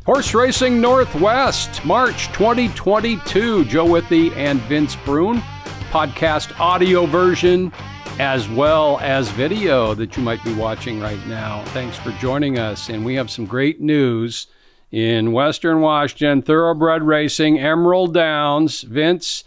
Horse Racing Northwest, March 2022. Joe Withy and Vince Brune. Podcast audio version as well as video that you might be watching right now. Thanks for joining us. And we have some great news in Western Washington. Thoroughbred Racing, Emerald Downs. Vince,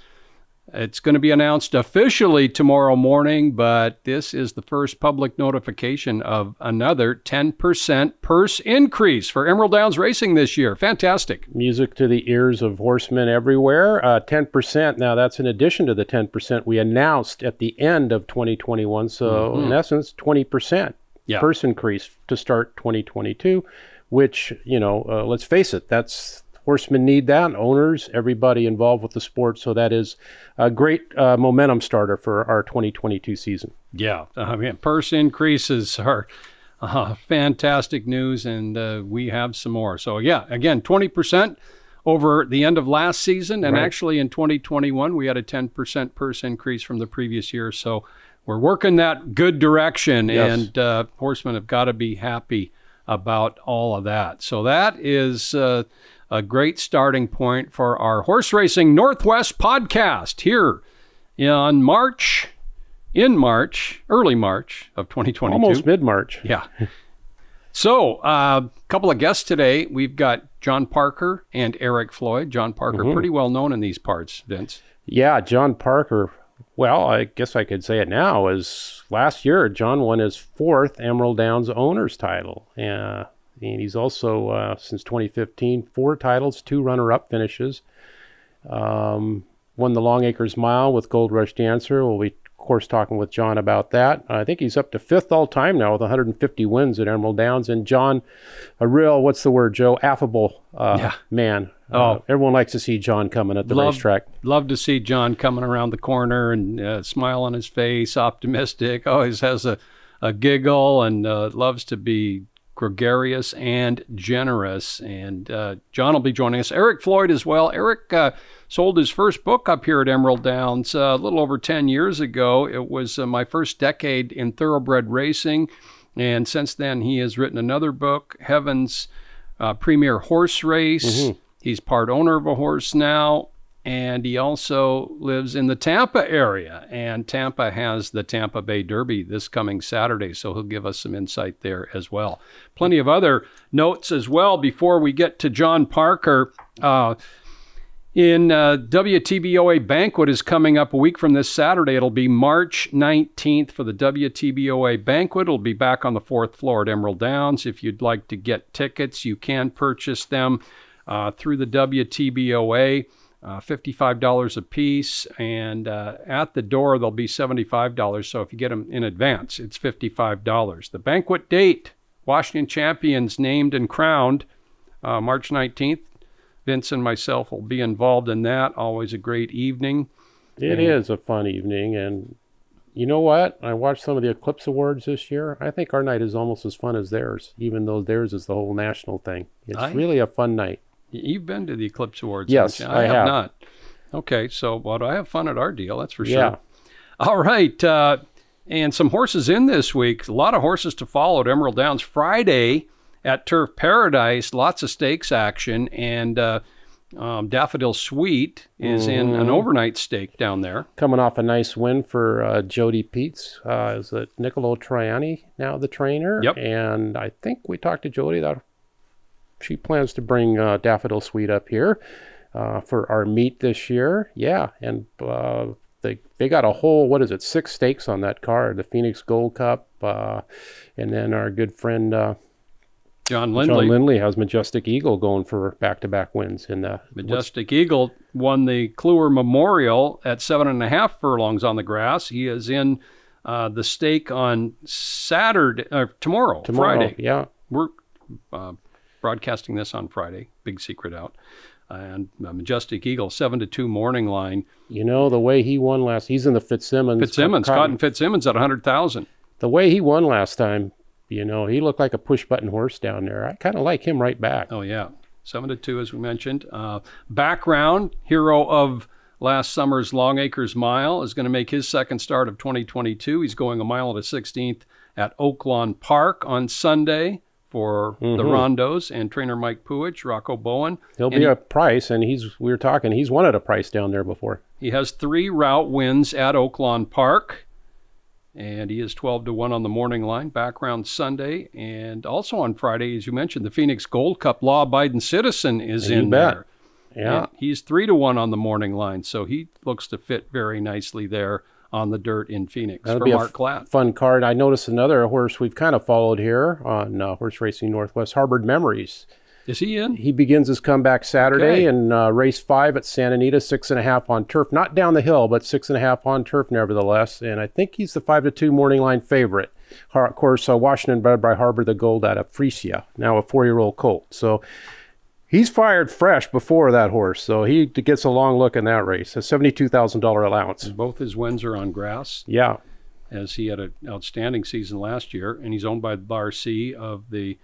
it's going to be announced officially tomorrow morning, but this is the first public notification of another 10% purse increase for Emerald Downs Racing this year. Fantastic. Music to the ears of horsemen everywhere. 10%. Now, that's in addition to the 10% we announced at the end of 2021. So, in essence, 20% purse increase to start 2022, which, let's face it, that's horsemen need that, owners, everybody involved with the sport. So that is a great momentum starter for our 2022 season. Yeah, purse increases are fantastic news, and we have some more. So yeah, again, 20% over the end of last season, and actually in 2021 we had a 10% purse increase from the previous year. So we're working that good direction, and horsemen have got to be happy about all of that. So that is a great starting point for our Horse Racing Northwest podcast here early March of 2022. Almost mid-March. Yeah. So a couple of guests today. We've got John Parker and Eric Floyd. John Parker, pretty well known in these parts, Vince. Yeah, John Parker, well, I guess I could say it now, is last year John won his 4th Emerald Downs owner's title. And he's also, since 2015, 4 titles, 2 runner-up finishes. Won the Longacres Mile with Gold Rush Dancer. We'll be, of course, talking with John about that. I think he's up to 5th all-time now with 150 wins at Emerald Downs. And John, a real, what's the word, Joe? Affable man. Everyone likes to see John coming at the racetrack. Love to see John coming around the corner and smile on his face, optimistic, always has a giggle, and loves to be gregarious and generous. And John will be joining us. Eric Floyd as well. Eric sold his first book up here at Emerald Downs a little over 10 years ago. It was my first decade in thoroughbred racing. And since then, he has written another book, Heaven's Premier Horse Race. He's part owner of a horse now. And he also lives in the Tampa area, and Tampa has the Tampa Bay Derby this coming Saturday, so he'll give us some insight there as well. Plenty of other notes as well before we get to John Parker. Wtboa Banquet is coming up a week from this Saturday. It'll be March 19th for the Wtboa Banquet. It'll be back on the 4th floor at Emerald Downs. If you'd like to get tickets, you can purchase them through the Wtboa. $55 a piece, and at the door they'll be $75. So if you get them in advance, it's $55. The banquet date, Washington champions named and crowned, March 19th. Vince and myself will be involved in that. Always a great evening. It is a fun evening, and you know what? I watched some of the Eclipse Awards this year. I think our night is almost as fun as theirs, even though theirs is the whole national thing. It's really a fun night. You've been to the Eclipse Awards. Yes, I have not. Okay, so I have fun at our deal, that's for sure. All right, and some horses in this week. A lot of horses to follow at Emerald Downs. Friday at Turf Paradise, lots of stakes action, and Daffodil Sweet is in an overnight stake down there. Coming off a nice win for Jody Peets. Is it Niccolo Triani now the trainer? Yep. And I think we talked to Jody that she plans to bring Daffodil Sweet up here for our meet this year. Yeah, and they got a whole, 6 stakes on that card. The Phoenix Gold Cup, and then our good friend John Lindley. John Lindley has Majestic Eagle going for back-to-back wins. Majestic Eagle won the Kluwer Memorial at 7.5 furlongs on the grass. He is in the stake on tomorrow, Friday. Yeah. We're broadcasting this on Friday. Big secret out. And Majestic Eagle, 7-2 morning line. You know, the way he won last, he's in the Fitzsimmons. Cotton Fitzsimmons at 100,000. The way he won last time, he looked like a push-button horse down there. I kind of like him right back. Oh, yeah. 7-2, as we mentioned. Background, hero of last summer's Longacres Mile, is going to make his second start of 2022. He's going a mile and a 16th at Oaklawn Park on Sunday. for the rondos, and trainer Mike Puich, Rocco Bowen. He'll be a price, and we were talking, he's wanted a price down there before. He has 3 route wins at Oaklawn Park, and he is 12-1 on the morning line, background Sunday. And also on Friday, as you mentioned, the Phoenix Gold Cup law-abiding citizen is in there. Yeah. And he's 3-1 on the morning line, so he looks to fit very nicely there on the dirt in Phoenix. That'll for be Mark a Klatt. Fun card. I noticed another horse we've kind of followed here on Horse Racing Northwest, Harbored Memories. Is he in? He begins his comeback Saturday in race 5 at Santa Anita, 6.5 on turf. Not down the hill, but 6.5 on turf nevertheless. And I think he's the 5-2 morning line favorite. Of course, Washington bred by Harbor the Gold out of Frisia, now a 4-year-old colt. So he's fired fresh before that horse, so he gets a long look in that race. A $72,000 allowance. And both his wins are on grass. Yeah. As he had an outstanding season last year, and he's owned by Bar C of the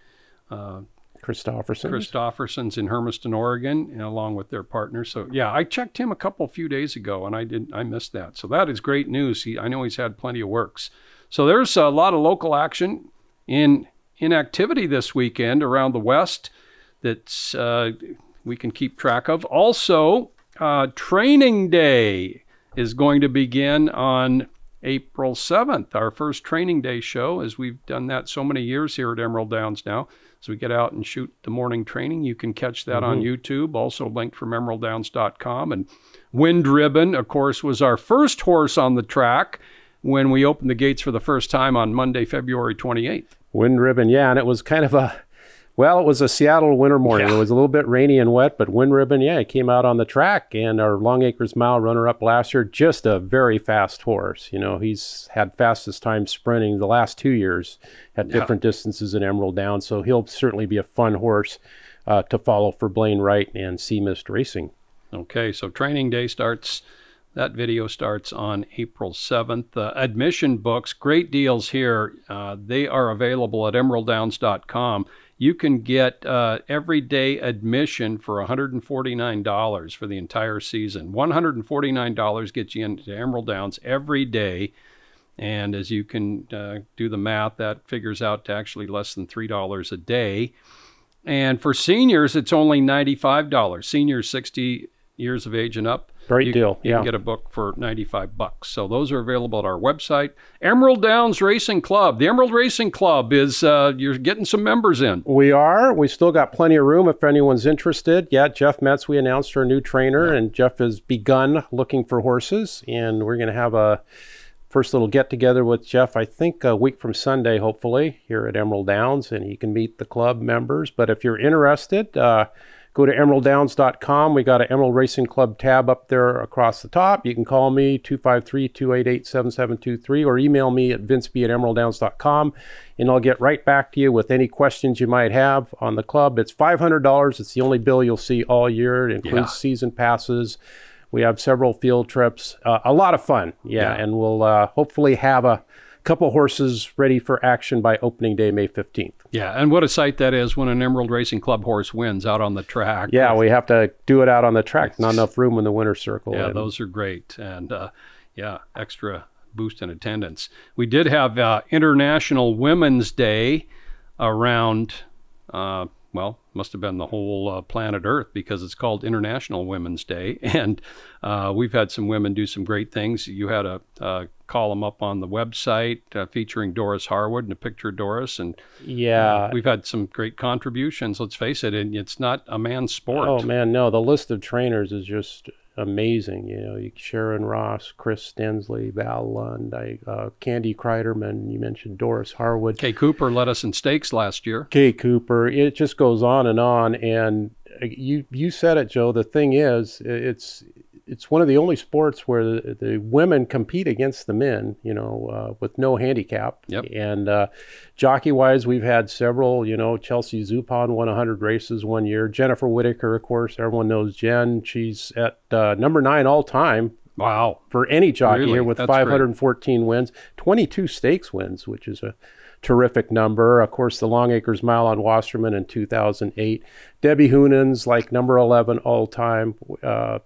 Christoffersons in Hermiston, Oregon, and along with their partners. So yeah, I checked him a few days ago, and I missed that. So that is great news. I know he's had plenty of works. So there's a lot of local action in activity this weekend around the West that we can keep track of. Also, training day is going to begin on April 7th, our first training day show, as we've done that so many years here at Emerald Downs now. So we get out and shoot the morning training. You can catch that on YouTube, also linked from emeralddowns.com. And Wind Ribbon, of course, was our first horse on the track when we opened the gates for the first time on Monday, February 28th. Wind Ribbon, yeah, and it was kind of it was a Seattle winter morning. It was a little bit rainy and wet, but Wind Ribbon, yeah, it came out on the track, and our Longacres Mile runner-up last year, just a very fast horse. You know, he's had fastest time sprinting the last 2 years at different distances in Emerald Downs, so he'll certainly be a fun horse to follow for Blaine Wright and Sea Mist Racing. Okay, so training day that video starts on April 7th. Admission books, great deals here. They are available at emeralddowns.com. You can get everyday admission for $149 for the entire season. $149 gets you into Emerald Downs every day. And as you can do the math, that figures out to actually less than $3 a day. And for seniors, it's only $95. Seniors 60 years of age and up. Great deal. You can get a book for $95. So those are available at our website. Emerald Downs Racing Club. The Emerald Racing Club is, you're getting some members in. We are. We still got plenty of room if anyone's interested. Yeah, Jeff Metz, we announced our new trainer, and Jeff has begun looking for horses. And we're going to have a first little get-together with Jeff, I think a week from Sunday, hopefully, here at Emerald Downs, and he can meet the club members. But if you're interested, go to emeralddowns.com. We got an Emerald Racing Club tab up there across the top. You can call me, 253-288-7723, or email me at vinceb@emeralddowns.com, and I'll get right back to you with any questions you might have on the club. It's $500. It's the only bill you'll see all year. It includes season passes. We have several field trips. A lot of fun, and we'll hopefully have a couple horses ready for action by opening day, May 15th. Yeah, and what a sight that is when an Emerald Racing Club horse wins out on the track. Yeah, we have to do it out on the track. Not enough room in the winner's circle. Yeah, those are great. And extra boost in attendance. We did have International Women's Day around, must have been the whole planet Earth, because it's called International Women's Day. And we've had some women do some great things. You had a column up on the website featuring Doris Harwood and a picture of Doris. And we've had some great contributions, let's face it. And it's not a man's sport. Oh, man, no. The list of trainers is just amazing. You know, Sharon Ross, Chris Stensley, Val Lund, Candy Kreiderman, you mentioned Doris Harwood. Kay Cooper led us in stakes last year. Kay Cooper. It just goes on. And you said it, Joe. The thing is, it's one of the only sports where the women compete against the men, with no handicap. Yep. And jockey-wise, we've had several, Chelsea Zupon won 100 races one year. Jennifer Whitaker, of course, everyone knows Jen. She's at number 9 all-time. Wow. For any jockey here with That's 514 great. wins, 22 stakes wins, which is a terrific number. Of course, the Longacres Mile on Wasserman in 2008. Debbie Hoonan's like number 11 all time.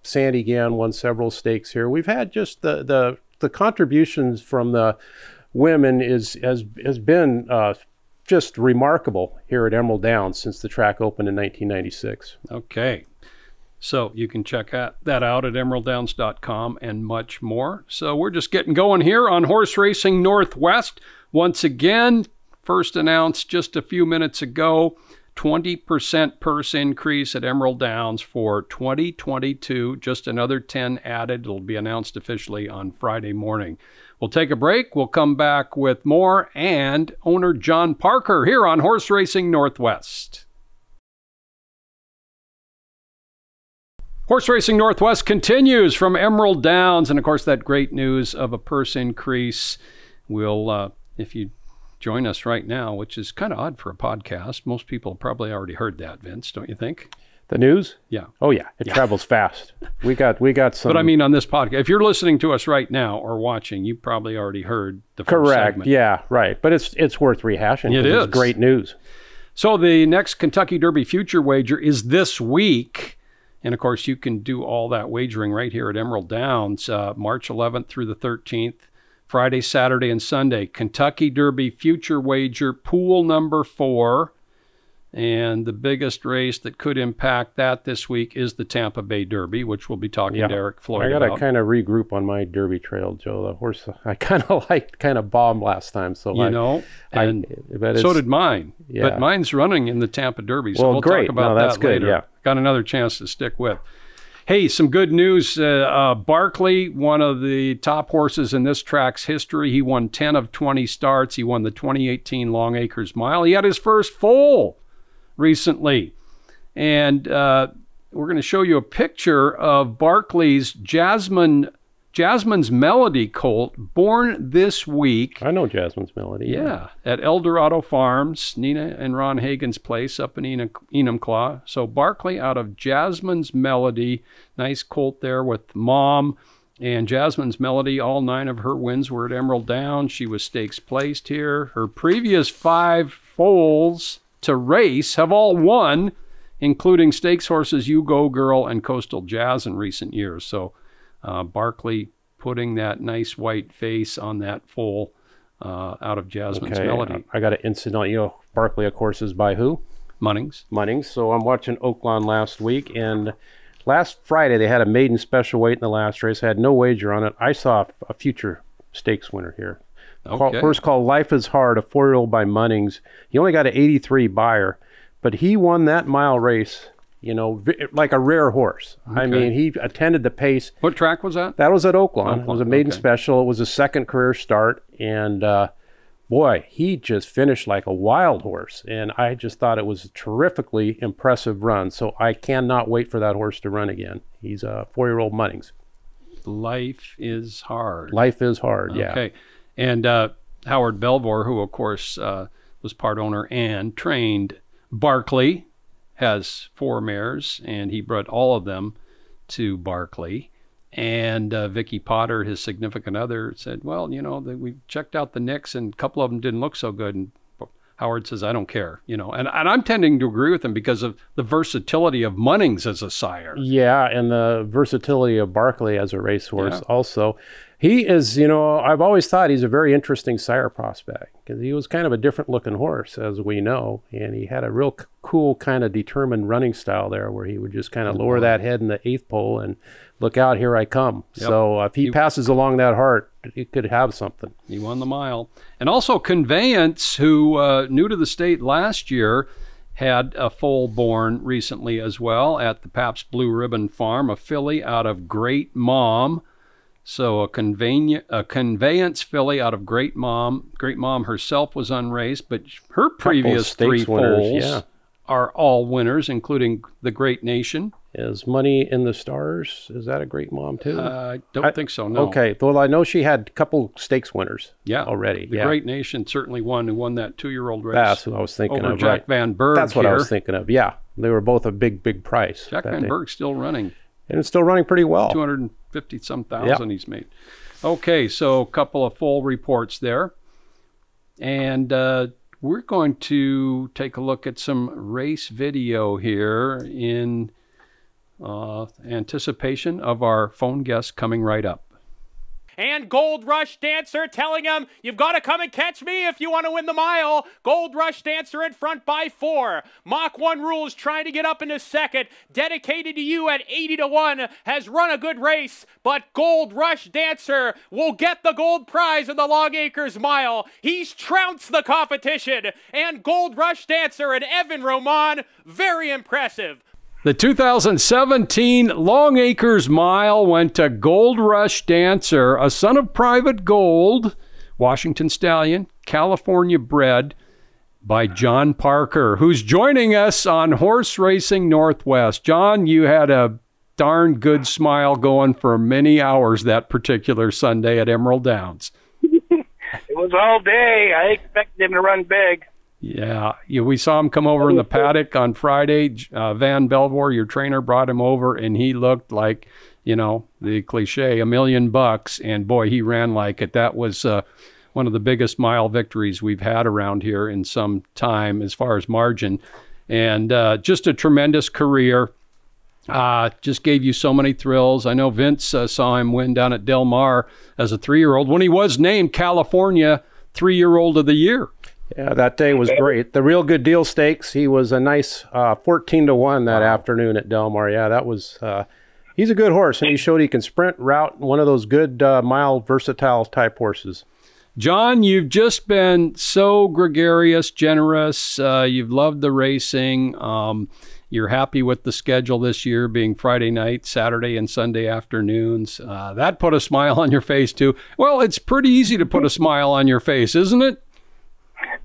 Sandy Gann won several stakes here. We've had just the contributions from the women has been just remarkable here at Emerald Downs since the track opened in 1996. Okay. So you can check that out at emeralddowns.com and much more. So we're just getting going here on Horse Racing Northwest. Once again, first announced just a few minutes ago, 20% purse increase at Emerald Downs for 2022. Just another 10 added. It'll be announced officially on Friday morning. We'll take a break. We'll come back with more and owner John Parker here on Horse Racing Northwest. Horse Racing Northwest continues from Emerald Downs, and of course that great news of a purse increase will, if you join us right now, which is kind of odd for a podcast. Most people probably already heard that, Vince, don't you think? The news? Yeah. Oh yeah, it travels fast. We got some. But I mean, on this podcast, if you're listening to us right now or watching, you probably already heard the first correct. segment. Yeah, right. But it's worth rehashing. It is It's great news. So the next Kentucky Derby future wager is this week. And, of course, you can do all that wagering right here at Emerald Downs, March 11th through the 13th, Friday, Saturday, and Sunday. Kentucky Derby future wager, pool number 4. And the biggest race that could impact that this week is the Tampa Bay Derby, which we'll be talking to Eric Floyd about. I got to kind of regroup on my Derby trail, Joe. The horse I kind of bombed last time. So so did mine. Yeah. But mine's running in the Tampa Derby, so we'll great. talk about that's that good, later. Yeah. Got another chance to stick with. Hey, some good news. Barkley, one of the top horses in this track's history. He won 10 of 20 starts. He won the 2018 Longacres Mile. He had his first foal recently. And we're going to show you a picture of Barkley's Jasmine's Melody colt, born this week. I know Jasmine's Melody. Yeah, at Eldorado Farms, Nina and Ron Hagen's place up in Enumclaw. So Barkley out of Jasmine's Melody. Nice colt there with Mom. And Jasmine's Melody, all 9 of her wins were at Emerald Downs. She was stakes placed here. Her previous 5 foals to race have all won, including stakes horses You Go Girl and Coastal Jazz in recent years. So Barkley putting that nice white face on that foal out of Jasmine's Melody. I got an incident. Barkley, of course, is by who? Munnings. So I'm watching Oaklawn last week, and last Friday they had a maiden special weight in the last race. I had no wager on it. I saw a future stakes winner here. Horse called Life is Hard, a 4-year-old by Munnings. He only got an 83 buyer, but he won that mile race, like a rare horse. Okay. I mean, he attended the pace. What track was that? That was at Oaklawn. It was a maiden special. It was a second career start, and boy, he just finished like a wild horse, and I just thought it was a terrifically impressive run. So I cannot wait for that horse to run again. He's a 4-year-old Munnings. Life is Hard. Life is Hard, yeah. Okay. And Howard Belvoir, who, of course, was part owner and trained Barkley, has 4 mares, and he brought all of them to Barkley. And Vicky Potter, his significant other, said, well, we checked out the nicks, and a couple of them didn't look so good. And Howard says, I don't care, And I'm tending to agree with him because of the versatility of Munnings as a sire. Yeah, and the versatility of Barkley as a racehorse also. He is, I've always thought he's a very interesting sire prospect because he was kind of a different looking horse, as we know. And he had a real cool kind of determined running style there where he would just kind of lower that head in the 8th pole and look out, here I come. Yep. So if he passes along that heart, he could have something. He won the mile. And also Conveyance, who new to the state last year, had a foal born recently as well at the Pabst Blue Ribbon Farm, a filly out of Great Mom. So a Conveyance filly out of Great Mom. Great Mom herself was unraced, but her previous 3 foals are all winners, including the Great Nation. Is Money in the Stars, is that a Great Mom too? I don't think so, no. Okay, well, I know she had a couple stakes winners already. The Great Nation certainly won, who won that 2-year-old race. That's who I was thinking over of. Jack Van Berg. That's what I was thinking of, yeah. They were both a big price. Jack Van Berg's still running. And it's still running pretty well. 250-some thousand he's made. Okay, so a couple of full reports there. And we're going to take a look at some race video here in anticipation of our phone guest coming right up. and Gold Rush Dancer telling him, you've got to come and catch me if you want to win the mile. Gold Rush Dancer in front by 4. Mach 1 Rules trying to get up into second. Dedicated to You at 80-1 has run a good race, but Gold Rush Dancer will get the gold prize in the Longacres Mile. He's trounced the competition, and Gold Rush Dancer and Evan Roman, very impressive. The 2017 Longacres Mile went to Gold Rush Dancer, a son of Private Gold, Washington Stallion, California bred by John Parker, who's joining us on Horse Racing Northwest. John, you had a darn good smile going for many hours that particular Sunday at Emerald Downs. It was all day. I expected him to run big. Yeah, we saw him come over in the paddock on Friday. Van Belvoir, your trainer, brought him over, and he looked like, you know, the cliche, $1 million. And boy, he ran like it. That was one of the biggest mile victories we've had around here in some time as far as margin. And just a tremendous career. Just gave you so many thrills. I know Vince saw him win down at Del Mar as a 3-year-old when he was named California 3-year-old of the year. Yeah, that day was great. The Real Good Deal Stakes, he was a nice 14-1 that afternoon at Del Mar. Yeah, that was, he's a good horse, and he showed he can sprint, route, one of those good mile versatile type horses. John, you've just been so gregarious, generous. You've loved the racing. You're happy with the schedule this year being Friday night, Saturday, and Sunday afternoons. That put a smile on your face, too. Well, it's pretty easy to put a smile on your face, isn't it?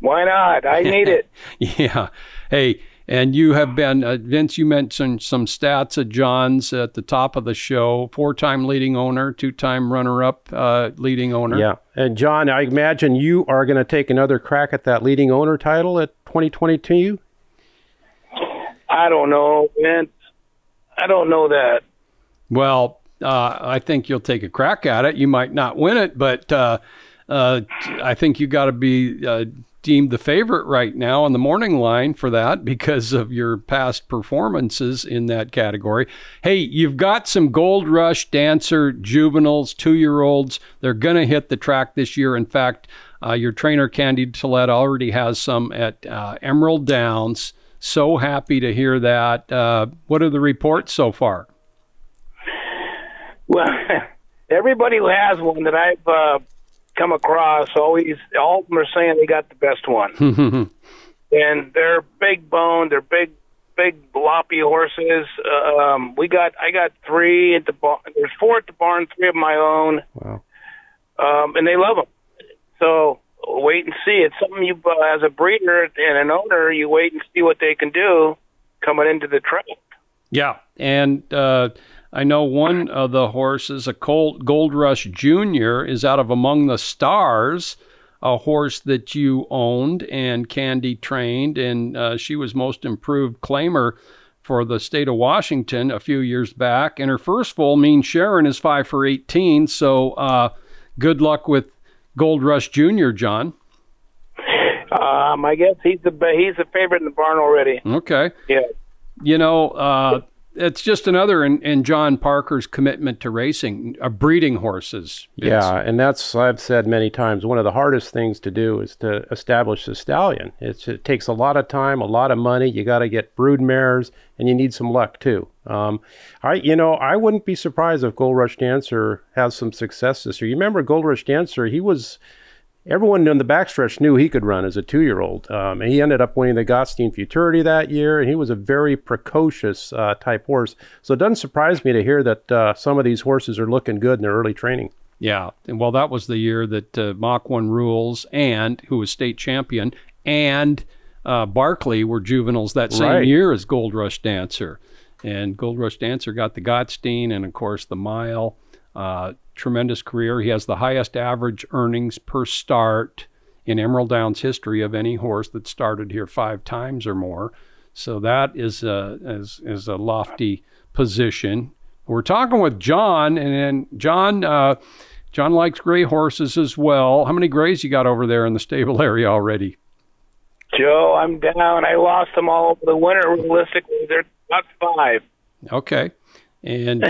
Why not? I need it. Yeah. Hey, and you have been, Vince, you mentioned some stats of John's at the top of the show. 4-time leading owner, 2-time runner-up leading owner. Yeah. And John, I imagine you are going to take another crack at that leading owner title at 2022? I don't know, Vince. I don't know that. Well, I think you'll take a crack at it. You might not win it, but I think you got to be deemed the favorite right now on the morning line for that because of your past performances in that category. Hey, you've got some Gold Rush Dancer juveniles, 2-year-olds. They're going to hit the track this year. In fact, your trainer, Candy Tillett, already has some at Emerald Downs. So happy to hear that. What are the reports so far? Well, everybody who has one that I've come across, all of them are saying they got the best one. And they're big boned, they're big bloppy horses. I got 3 at the barn. There's 4 at the barn, 3 of my own. Wow. And they love them. So wait and see. It's something you, as a breeder and an owner, you wait and see what they can do coming into the track. Yeah, and I know one of the horses, a Gold Rush Junior, is out of Among the Stars, a horse that you owned and Candy trained, and she was most improved claimer for the state of Washington a few years back. And her first foal, Mean Sharon, is 5 for 18. So good luck with Gold Rush Junior, John. I guess he's the favorite in the barn already. Okay. Yeah. You know, it's just another in John Parker's commitment to racing, breeding horses. Yeah, and that's, I've said many times, one of the hardest things to do is to establish a stallion. It takes a lot of time, a lot of money. You got to get brood mares, and you need some luck too. I wouldn't be surprised if Gold Rush Dancer has some success this year. You remember Gold Rush Dancer? Everyone in the backstretch knew he could run as a 2-year-old. And he ended up winning the Gottstein Futurity that year, and he was a very precocious type horse. So it doesn't surprise me to hear that some of these horses are looking good in their early training. Yeah, and well, that was the year that Mach 1 Rules, and who was state champion, and Barkley were juveniles that same year as Gold Rush Dancer. And Gold Rush Dancer got the Gottstein and, of course, the Mile. Tremendous career. He has the highest average earnings per start in Emerald Downs history of any horse that started here 5 times or more. So that is a lofty position. We're talking with John, and John likes gray horses as well. How many grays you got over there in the stable area already? Joe, I'm down. I lost them all over the winter. Realistically, they're about 5. Okay. And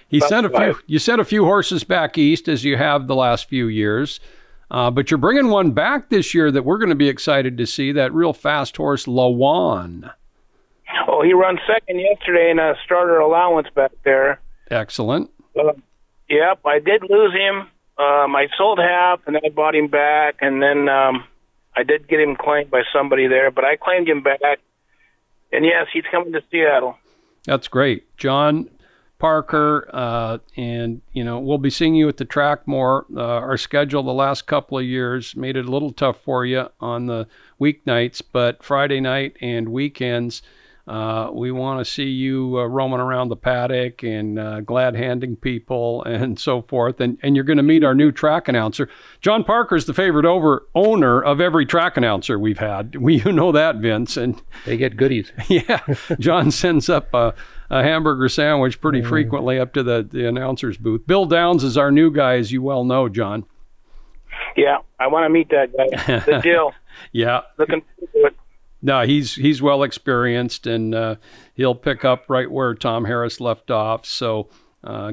you sent a few horses back east, as you have the last few years. But you're bringing one back this year that we're going to be excited to see, that real fast horse, Lawan. Oh, he run second yesterday in a starter allowance back there. Excellent. Yep, I did lose him. I sold half, and then I bought him back, and then I did get him claimed by somebody there, but I claimed him back. And yes, he's coming to Seattle. That's great. John Parker, and, we'll be seeing you at the track more. Our schedule the last couple of years made it a little tough for you on the weeknights, but Friday night and weekends, we want to see you roaming around the paddock and glad-handing people and so forth. And you're going to meet our new track announcer. John Parker's the favorite owner of every track announcer we've had. You know that, Vince. And they get goodies. Yeah. John sends up a hamburger sandwich pretty frequently up to the announcer's booth. Bill Downs is our new guy, as you well know, John. Yeah, I want to meet that guy. The deal. Yeah. Looking forward to it. No, he's well experienced, and he'll pick up right where Tom Harris left off. So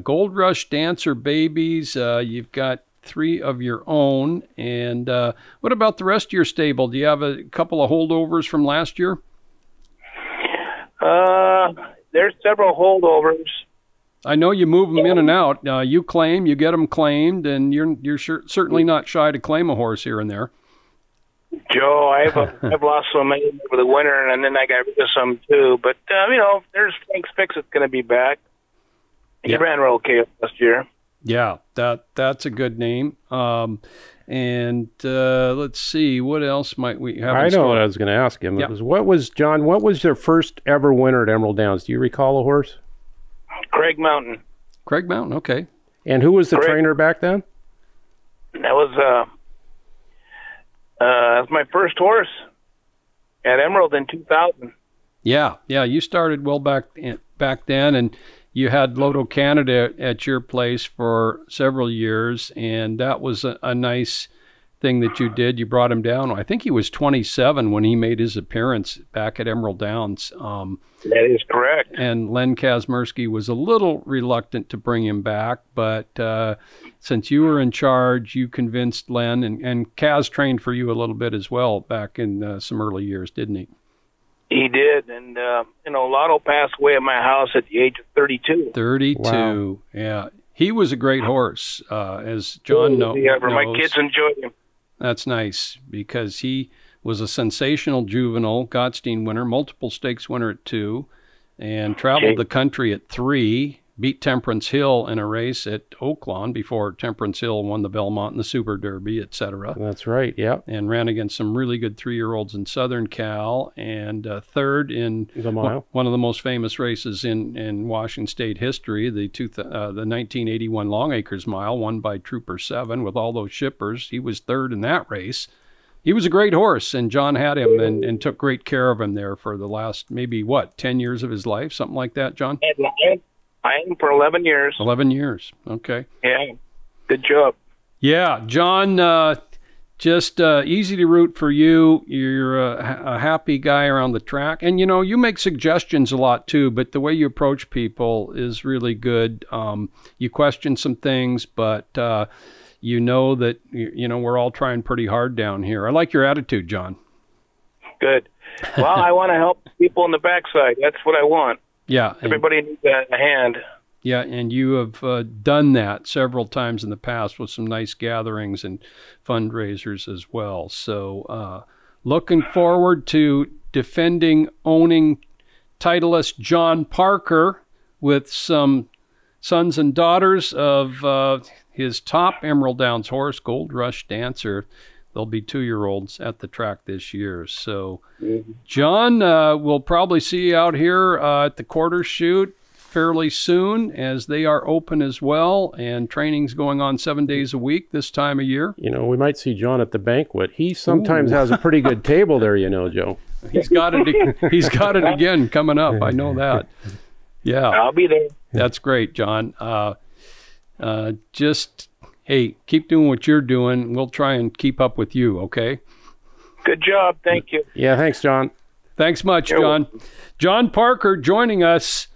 Gold Rush Dancer babies, you've got 3 of your own. And what about the rest of your stable? Do you have a couple of holdovers from last year? There's several holdovers. I know you move them in and out. You claim, you get them claimed, and you're certainly not shy to claim a horse here and there. Joe, I've lost so many over the winter, and then I got rid of some too. But there's Frank's Fix that's going to be back. He ran real okay last year. Yeah, that's a good name. And let's see, what else might we have? I know what I was going to ask him. It was, what was their first ever winner at Emerald Downs? Do you recall a horse? Craig Mountain. Craig Mountain, okay. And who was the trainer back then? That was my first horse at Emerald in 2000. Yeah, you started well back then, and you had Loto Canada at your place for several years, and that was a nice thing that you did. You brought him down. I think he was 27 when he made his appearance back at Emerald Downs. That is correct. And Len Kazmersky was a little reluctant to bring him back, but since you were in charge, you convinced Len, and Kaz trained for you a little bit as well back in some early years, didn't he? He did, and Lotto passed away at my house at the age of 32. 32, wow. Yeah. He was a great horse, as John knows. Yeah, my kids enjoyed him. That's nice, because he was a sensational juvenile, Gottstein winner, multiple stakes winner at 2, and traveled the country at 3, beat Temperance Hill in a race at Oaklawn before Temperance Hill won the Belmont and the Super Derby, etc. That's right, yeah. And ran against some really good 3-year-olds in Southern Cal, and third in the mile. One of the most famous races in Washington State history, the 1981 Longacres Mile, won by Trooper 7 with all those shippers. He was third in that race. He was a great horse, and John had him and took great care of him there for the last, maybe, 10 years of his life, something like that, John? I had him for 11 years. 11 years, okay. Yeah, good job. Yeah, John, just easy to root for you. You're a happy guy around the track. And, you make suggestions a lot, too, but the way you approach people is really good. You question some things, but you know that, we're all trying pretty hard down here. I like your attitude, John. Good. Well, I want to help people in the backside. That's what I want. Yeah. Everybody needs a hand. Yeah, and you have done that several times in the past with some nice gatherings and fundraisers as well. So looking forward to defending, owning Titleist John Parker with some sons and daughters of his top Emerald Downs horse, Gold Rush Dancer. They'll be 2-year-olds at the track this year. So, John, we'll probably see you out here at the quarter shoot fairly soon, as they are open as well, and training's going on 7 days a week this time of year. We might see John at the banquet. He sometimes has a pretty good table there, Joe. He's got it. He's got it again coming up. I know that. Yeah, I'll be there. That's great, John. Hey, keep doing what you're doing. We'll try and keep up with you, okay? Good job. Thank you. Yeah, thanks, John. Thanks much, John. John Parker joining us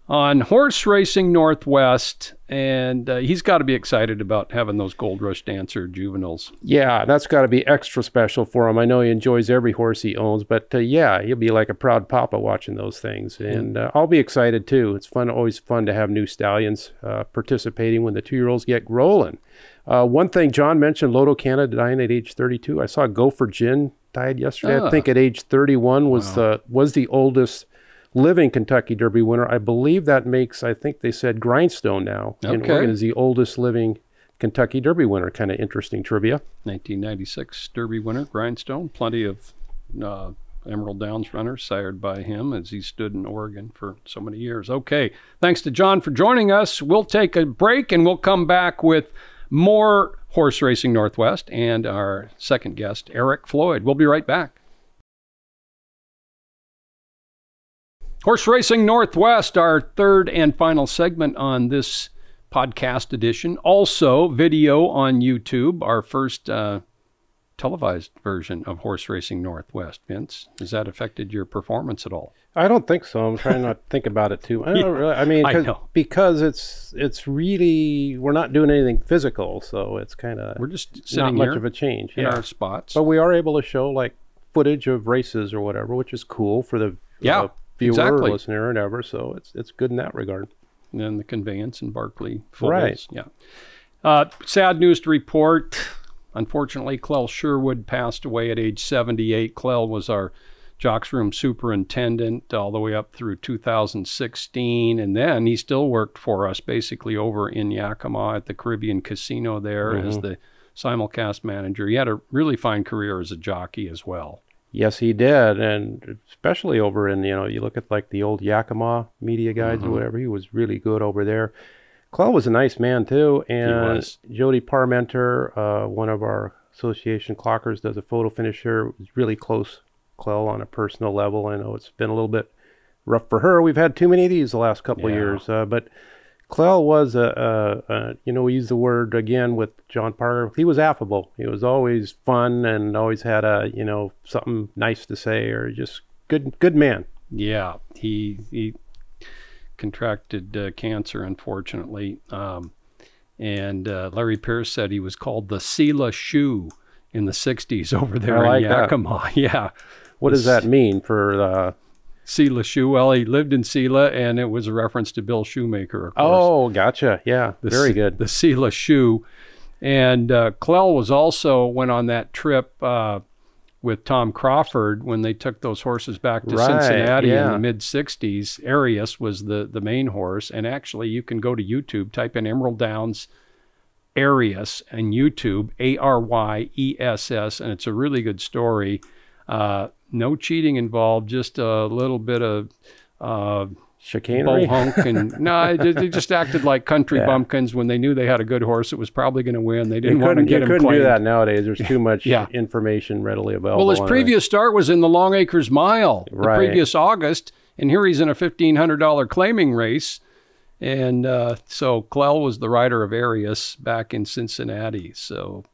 on Horse Racing Northwest, and he's got to be excited about having those Gold Rush Dancer juveniles. Yeah, that's got to be extra special for him. I know he enjoys every horse he owns, but yeah, he'll be like a proud papa watching those things. And I'll be excited too. It's always fun to have new stallions participating when the 2-year-olds get rolling. One thing John mentioned, Loto Canada dying at age 32. I saw Gopher Gin died yesterday. I think at age 31 was the oldest living Kentucky Derby winner. I believe that makes, I think they said Grindstone now in Oregon is the oldest living Kentucky Derby winner. Kind of interesting trivia. 1996 Derby winner, Grindstone. Plenty of Emerald Downs runners sired by him as he stood in Oregon for so many years. Okay, thanks to John for joining us. We'll take a break and we'll come back with more Horse Racing Northwest and our second guest, Eric Floyd. We'll be right back. Horse Racing Northwest, our third and final segment on this podcast edition. Also, video on YouTube, our first televised version of Horse Racing Northwest. Vince, has that affected your performance at all? I don't think so. I'm trying not to think about it too. Because it's really, we're not doing anything physical, so it's kind of, we're just sitting not much of a change in our spots. But we are able to show like footage of races or whatever, which is cool for the viewer or listener or whatever, so it's good in that regard. And then the conveyance and Barkley foals. Yeah. Sad news to report. Unfortunately, Clel Sherwood passed away at age 78. Clel was our Jocks Room superintendent all the way up through 2016, and then he still worked for us basically over in Yakima at the Caribbean Casino there as the simulcast manager. He had a really fine career as a jockey as well. Yes, he did, and especially over in, you look at like the old Yakima media guides or whatever, he was really good over there. Clel was a nice man too, and Jody Parmenter, one of our association clockers, does a photo finish here. Was really close Clel on a personal level. I know it's been a little bit rough for her. We've had too many of these the last couple of years, but Clel was we use the word again with John Parker. He was affable. He was always fun and always had something nice to say, or just good man. Yeah, he contracted cancer, unfortunately, and Larry Pierce said he was called the Sela Shoe in the 60s over there in Yakima. That. Yeah. What does that mean for Sela Shoe? Well, he lived in Sela, and it was a reference to Bill Shoemaker, of course. Oh, gotcha. Yeah, very good. The Sela Shoe. And Clel was also went on that trip with Tom Crawford when they took those horses back to Cincinnati in the mid-60s. Arius was the main horse, and actually you can go to YouTube, type in Emerald Downs Arius and YouTube, Aryess, and it's a really good story. No cheating involved, just a little bit of chicanery, bull-hunk, and no, they just acted like country bumpkins when they knew they had a good horse that was probably going to win. They didn't want to get him couldn't claimed. Do that nowadays. There's too much information readily available. Well, his previous start was in the Longacres Mile the previous August, and here he's in a $1,500 claiming race. And so Clel was the rider of Arius back in Cincinnati. So,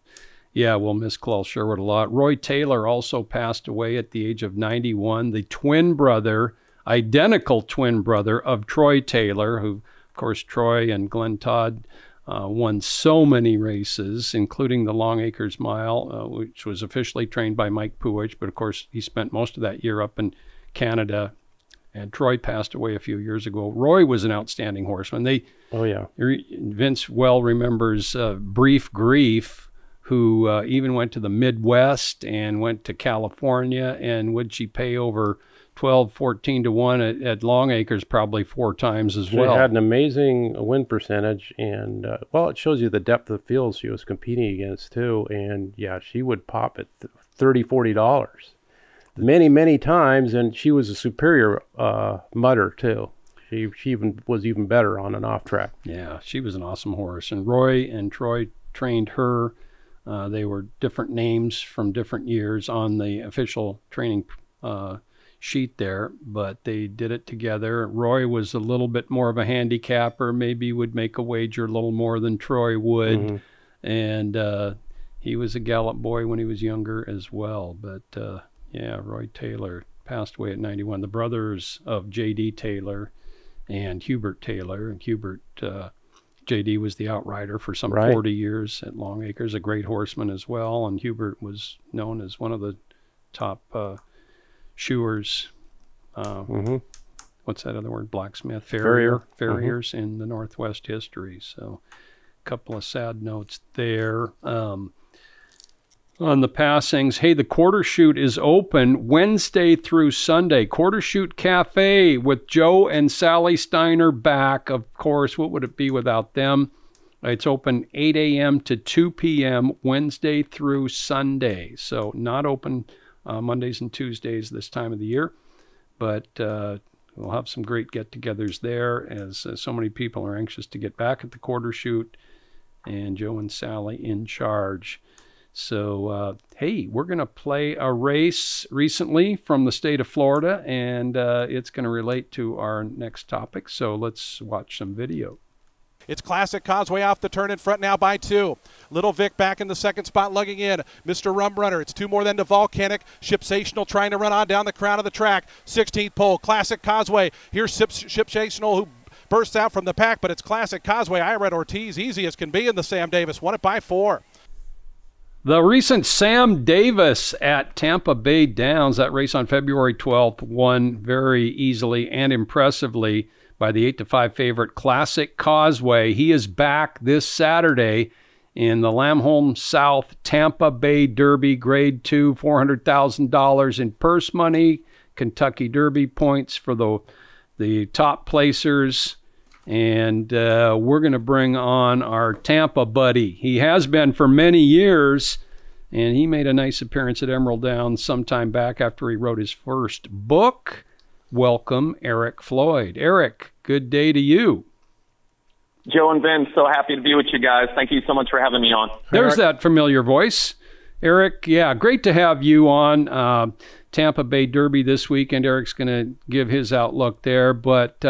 yeah, we'll miss Clel Sherwood a lot. Roy Taylor also passed away at the age of 91, the identical twin brother of Troy Taylor, who, of course, Troy and Glenn Todd won so many races, including the Longacres Mile, which was officially trained by Mike Puich, but, of course, he spent most of that year up in Canada. And Troy passed away a few years ago. Roy was an outstanding horseman. Vince well remembers Brief Grief, who even went to the Midwest and went to California. And would she pay over 12, 14 to 1 at Longacres probably 4 times as well? She had an amazing win percentage. And, it shows you the depth of the field she was competing against, too. And, she would pop at $30, $40. Many times, and she was a superior mudder too. She was even better on and off track. Yeah, she was an awesome horse. And Roy and Troy trained her. They were different names from different years on the official training sheet there, but they did it together. Roy was a little bit more of a handicapper, maybe would make a wager a little more than Troy would. And he was a Gallup boy when he was younger as well. But Roy Taylor passed away at 91. The brothers of J.D. Taylor and Hubert Taylor. And Hubert, JD was the outrider for some Right. 40 years at Longacres, a great horseman as well. And Hubert was known as one of the top shoers. What's that other word? Blacksmith, farriers in the Northwest history. So a couple of sad notes there. On the passings, hey, the quarter shoot is open Wednesday through Sunday. Quarter Shoot Cafe with Joe and Sally Steiner back. Of course, what would it be without them? It's open 8 a.m. to 2 p.m. Wednesday through Sunday. So not open Mondays and Tuesdays this time of the year. But we'll have some great get-togethers there, as so many people are anxious to get back at the quarter shoot. And Joe and Sally in charge. So, hey, we're going to play a race recently from the state of Florida, and it's going to relate to our next topic. So let's watch some video. It's Classic Causeway off the turn in front now by 2. Little Vic back in the second spot, lugging in. Mr. Rum Runner. It's 2 more than the Volcanic. Shipsational trying to run on down the crown of the track. 16th pole, Classic Causeway. Here's Shipsational, who bursts out from the pack, but it's Classic Causeway. I read Ortiz, easy as can be in the Sam Davis. Won it by 4. The recent Sam Davis at Tampa Bay Downs, that race on February 12th, won very easily and impressively by the 8-5 favorite Classic Causeway. He is back this Saturday in the Lamholm South Tampa Bay Derby Grade 2, $400,000 in purse money, Kentucky Derby points for the top placers. And we're going to bring on our Tampa buddy. He has been for many years, and he made a nice appearance at Emerald Downs sometime back after he wrote his first book. Welcome, Eric Floyd. Eric, good day to you. Joe and Ben, so happy to be with you guys. Thank you so much for having me on. There's that familiar voice. Eric, yeah, great to have you on. Tampa Bay Derby this weekend. Eric's going to give his outlook there, but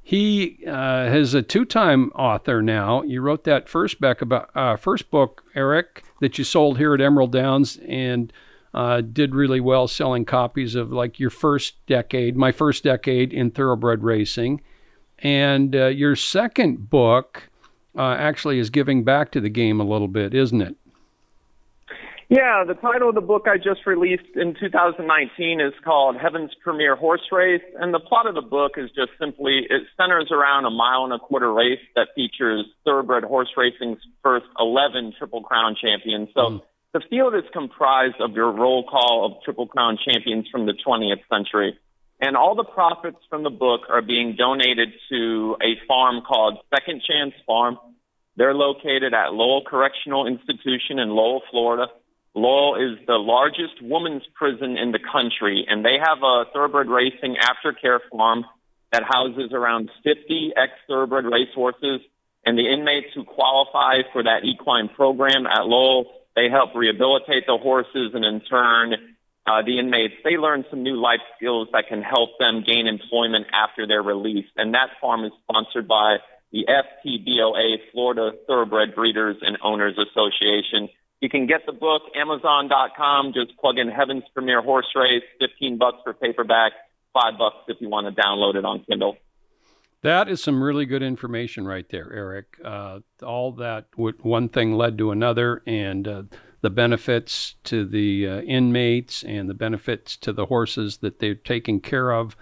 he is a 2-time author now. You wrote that first book, Eric, that you sold here at Emerald Downs, and did really well selling copies of like your first decade, my first decade in thoroughbred racing. And your second book actually is giving back to the game a little bit, isn't it? Yeah, the title of the book I just released in 2019 is called Heaven's Premier Horse Race, and the plot of the book is just simply, it centers around a 1.25-mile race that features thoroughbred horse racing's first 11 Triple Crown champions. So the field is comprised of your roll call of Triple Crown champions from the 20th century, and all the profits from the book are being donated to a farm called Second Chance Farm. They're located at Lowell Correctional Institution in Lowell, Florida. Lowell is the largest women's prison in the country, and they have a thoroughbred racing aftercare farm that houses around 50 ex-thoroughbred racehorses, and the inmates who qualify for that equine program at Lowell, they help rehabilitate the horses, and in turn, the inmates, they learn some new life skills that can help them gain employment after their release, and that farm is sponsored by the FTBOA, Florida Thoroughbred Breeders and Owners Association. You can get the book, Amazon.com. Just plug in Heaven's Premier Horse Race, $15 for paperback, $5 if you want to download it on Kindle. That is some really good information right there, Eric. All that, one thing led to another, and the benefits to the inmates and the benefits to the horses that they're taking care of.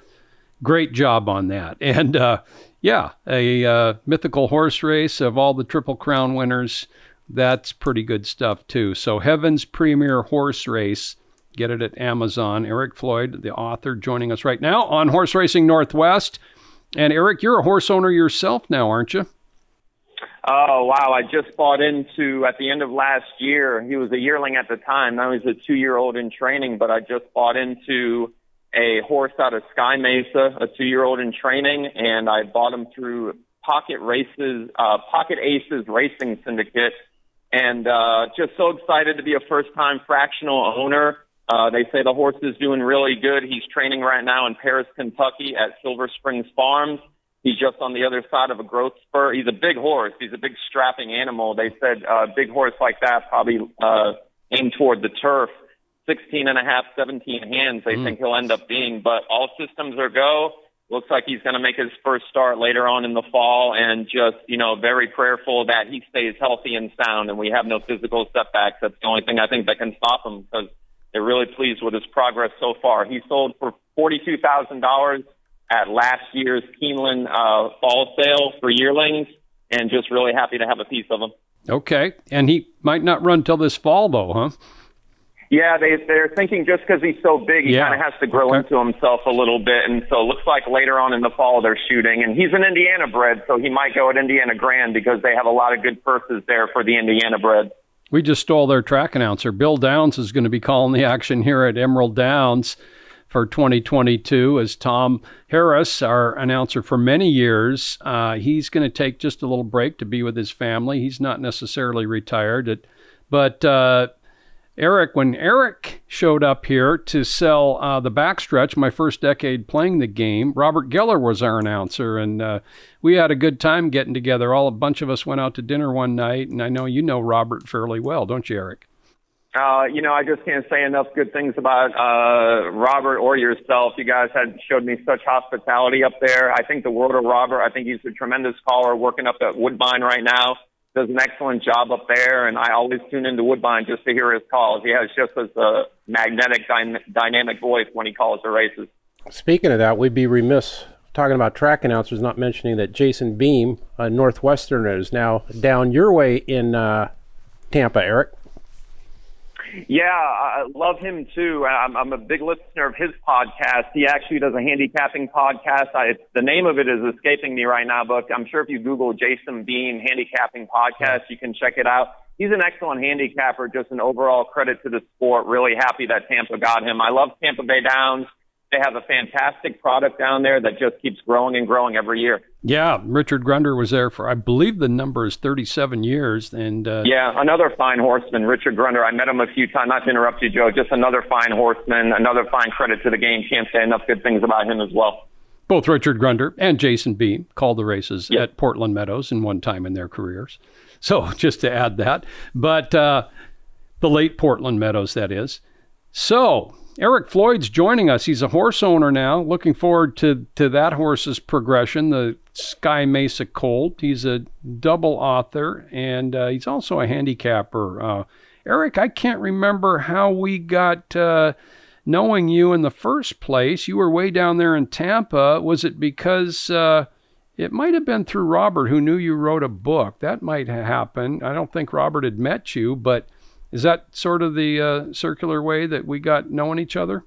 Great job on that. And yeah, a mythical horse race of all the Triple Crown winners. That's pretty good stuff, too. So Heaven's Premier Horse Race, get it at Amazon. Eric Floyd, the author, joining us right now on Horse Racing Northwest. And Eric, you're a horse owner yourself now, aren't you? Oh, wow. I just bought into, at the end of last year, he was a yearling at the time. Now he's a 2-year-old in training, but I just bought into a horse out of Sky Mesa, a 2-year-old in training, and I bought him through Pocket Aces Racing Syndicate. And just so excited to be a first-time fractional owner. They say the horse is doing really good. He's training right now in Paris, Kentucky at Silver Springs Farms. He's just on the other side of a growth spur. He's a big horse. He's a big strapping animal. They said a big horse like that probably aimed toward the turf. 16 and a half, 17 hands they think he'll end up being. But all systems are go. Looks like he's going to make his first start later on in the fall, and just, very prayerful that he stays healthy and sound and we have no physical setbacks. That's the only thing I think that can stop him, because they're really pleased with his progress so far. He sold for $42,000 at last year's Keeneland fall sale for yearlings, and just really happy to have a piece of him. Okay. And he might not run till this fall, though, huh? Yeah, they're thinking just because he's so big, he kind of has to grow into himself a little bit. And so it looks like later on in the fall they're shooting. And he's an Indiana bred, so he might go at Indiana Grand because they have a lot of good purses there for the Indiana bred. We just stole their track announcer. Bill Downs is going to be calling the action here at Emerald Downs for 2022 as Tom Harris, our announcer for many years. He's going to take just a little break to be with his family. He's not necessarily retired, but Eric, when Eric showed up here to sell the backstretch, my first decade playing the game, Robert Geller was our announcer, and we had a good time getting together. A bunch of us went out to dinner one night, and I know you know Robert fairly well, don't you, Eric? I just can't say enough good things about Robert or yourself. You guys had showed me such hospitality up there. I think the world of Robert. I think he's a tremendous caller working up at Woodbine right now. Does an excellent job up there, and I always tune into Woodbine just to hear his calls. He has just this magnetic, dynamic voice when he calls the races. Speaking of that, we'd be remiss talking about track announcers not mentioning that Jason Beam, a Northwesterner, is now down your way in Tampa, Eric. Yeah, I love him too. I'm a big listener of his podcast. He actually does a handicapping podcast. The name of it is escaping me right now, but I'm sure if you Google Jason Beam handicapping podcast, you can check it out. He's an excellent handicapper, just an overall credit to the sport. Really happy that Tampa got him. I love Tampa Bay Downs. They have a fantastic product down there that just keeps growing and growing every year. Yeah, Richard Grunder was there for, I believe the number is 37 years. And yeah, another fine horseman, Richard Grunder. I met him a few times. Not to interrupt you, Joe. Just another fine horseman, another fine credit to the game. Can't say enough good things about him as well. Both Richard Grunder and Jason Beam called the races at Portland Meadows in one time in their careers. So just to add that. But the late Portland Meadows, that is. So Eric Floyd's joining us. He's a horse owner now. Looking forward to that horse's progression, the Sky Mesa Colt. He's a double author, and he's also a handicapper. Eric, I can't remember how we got knowing you in the first place. You were way down there in Tampa. Was it because it might have been through Robert, who knew you wrote a book? That might have happened. I don't think Robert had met you, but is that sort of the circular way that we got knowing each other?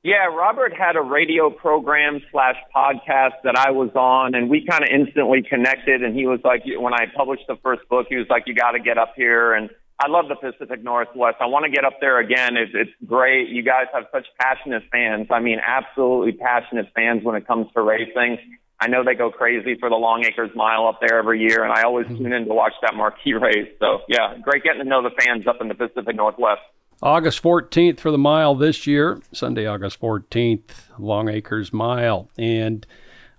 Yeah, Robert had a radio program / podcast that I was on, and we kind of instantly connected. And he was like, when I published the first book, he was like, you got to get up here. And I love the Pacific Northwest. I want to get up there again. It's great. You guys have such passionate fans. I mean, absolutely passionate fans when it comes to racing. I know they go crazy for the Longacres Mile up there every year, and I always tune in to watch that marquee race. So, yeah, great getting to know the fans up in the Pacific Northwest. August 14th for the mile this year, Sunday, August 14th, Longacres Mile. And,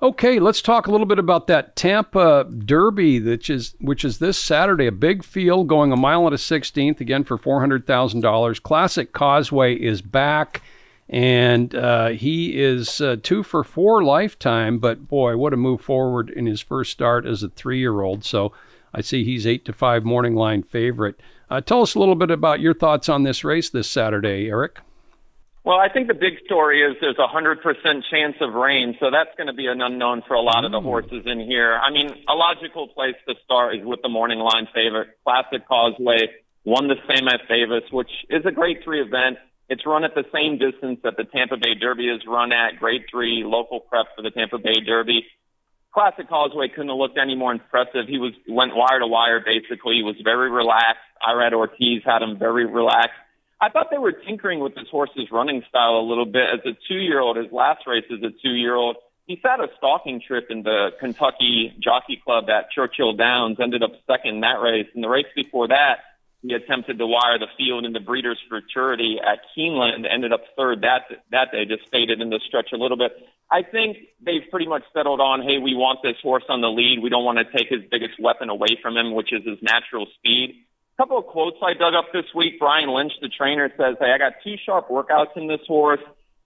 okay, let's talk a little bit about that Tampa Derby, which is this Saturday, a big field going a mile and a 16th, again for $400,000. Classic Causeway is back. And he is 2 for 4 lifetime, but boy, what a move forward in his first start as a 3-year-old. So I see he's 8-5 morning line favorite. Tell us a little bit about your thoughts on this race this Saturday, Eric. Well, I think the big story is there's a 100% chance of rain, so that's going to be an unknown for a lot of the horses in here. I mean, a logical place to start is with the morning line favorite, Classic Causeway, won the same at Davis, which is a grade 3 event. It's run at the same distance that the Tampa Bay Derby is run at, grade 3 local prep for the Tampa Bay Derby. Classic Causeway couldn't have looked any more impressive. He went wire to wire, basically. He was very relaxed. Irad Ortiz had him very relaxed. I thought they were tinkering with this horse's running style a little bit. As a 2-year-old, his last race as a 2-year-old, he sat a stalking trip in the Kentucky Jockey Club at Churchill Downs, ended up second in that race. And the race before that, he attempted to wire the field in the Breeders' Futurity at Keeneland, ended up third that day, just faded in the stretch a little bit. I think they've pretty much settled on, hey, we want this horse on the lead. We don't want to take his biggest weapon away from him, which is his natural speed. A couple of quotes I dug up this week. Brian Lynch, the trainer, says, hey, I got 2 sharp workouts in this horse,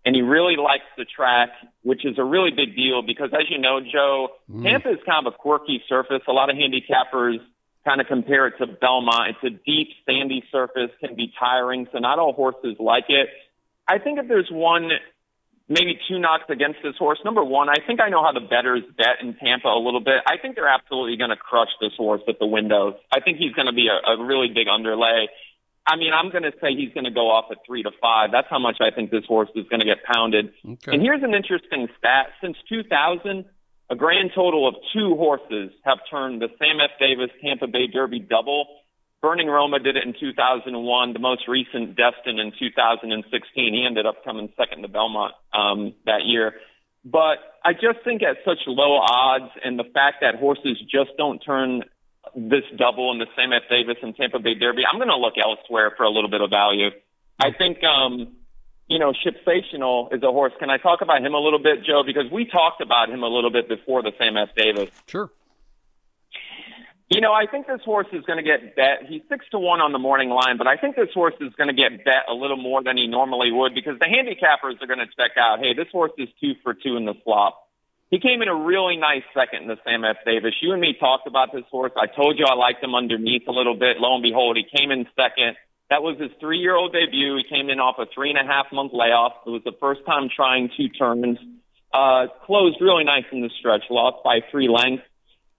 and he really likes the track, which is a really big deal because, as you know, Joe, Tampa is kind of a quirky surface. A lot of handicappers kind of compare it to Belmont. It's a deep, sandy surface, can be tiring, so not all horses like it. I think if there's one, maybe two knocks against this horse, number one, I think I know how the bettors bet in Tampa a little bit. I think they're absolutely going to crush this horse at the windows. I think he's going to be a really big underlay. I mean, I'm going to say he's going to go off at 3 to 5. That's how much I think this horse is going to get pounded. Okay. And here's an interesting stat. Since 2000, a grand total of 2 horses have turned the Sam F. Davis Tampa Bay Derby double. Burning Roma did it in 2001. The most recent, Destin, in 2016. He ended up coming second to Belmont that year. But I just think at such low odds, and the fact that horses just don't turn this double in the Sam F. Davis and Tampa Bay Derby, I'm going to look elsewhere for a little bit of value. I think, Shipsational is a horse. Can I talk about him a little bit, Joe? Because we talked about him a little bit before the Sam F. Davis. Sure. I think this horse is going to get bet. He's 6-1 on the morning line, but I think this horse is going to get bet a little more than he normally would because the handicappers are going to check out, hey, this horse is 2 for 2 in the slop. He came in a really nice second in the Sam F. Davis. You and me talked about this horse. I told you I liked him underneath a little bit. Lo and behold, he came in second. That was his 3-year-old debut. He came in off a 3.5-month layoff. It was the first time trying 2 turns. Closed really nice in the stretch, lost by 3 lengths.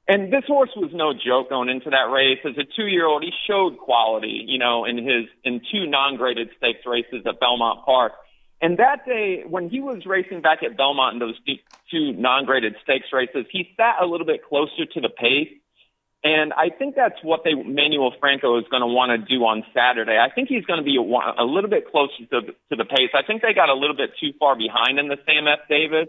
And this horse was no joke going into that race. As a 2-year-old, he showed quality, in 2 non-graded stakes races at Belmont Park. And that day, when he was racing back at Belmont in those 2 non-graded stakes races, he sat a little bit closer to the pace. And I think that's what Manuel Franco is going to want to do on Saturday. I think he's going to be a little bit closer to the pace. I think they got a little bit too far behind in the Sam F. Davis.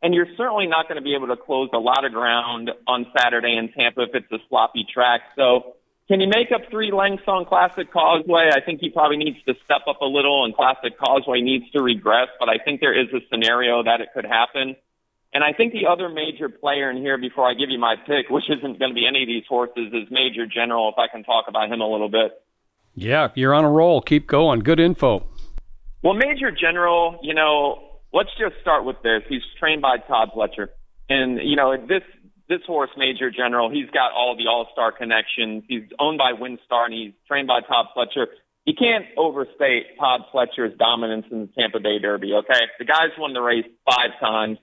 And you're certainly not going to be able to close a lot of ground on Saturday in Tampa if it's a sloppy track. So can he make up 3 lengths on Classic Causeway? I think he probably needs to step up a little, and Classic Causeway needs to regress. But I think there is a scenario that it could happen. And I think the other major player in here, before I give you my pick, which isn't going to be any of these horses, is Major General, if I can talk about him a little bit. Yeah, you're on a roll. Keep going. Good info. Well, Major General, let's just start with this. He's trained by Todd Fletcher. And, this horse, Major General, he's got all the all-star connections. He's owned by WinStar, and he's trained by Todd Fletcher. You can't overstate Todd Fletcher's dominance in the Tampa Bay Derby, okay? The guy's won the race 5 times.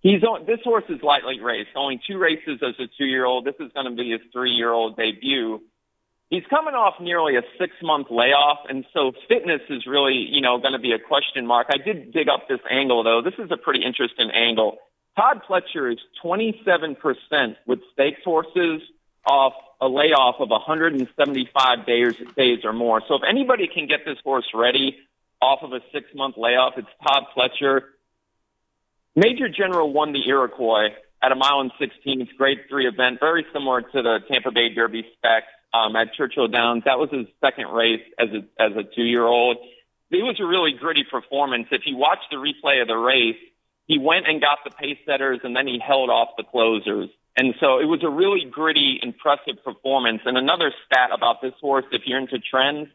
This horse is lightly raced. Only 2 races as a 2-year-old. This is going to be his 3-year-old debut. He's coming off nearly a 6-month layoff, and so fitness is really, going to be a question mark. I did dig up this angle, though. This is a pretty interesting angle. Todd Fletcher is 27% with stakes horses off a layoff of 175 days or more. So if anybody can get this horse ready off of a 6-month layoff, it's Todd Fletcher. Major General won the Iroquois at a 1:16 grade 3 event, very similar to the Tampa Bay Derby spec at Churchill Downs. That was his second race as a 2-year-old. It was a really gritty performance. If you watch the replay of the race, he went and got the pace setters, and then he held off the closers. And so it was a really gritty, impressive performance. And another stat about this horse, if you're into trends,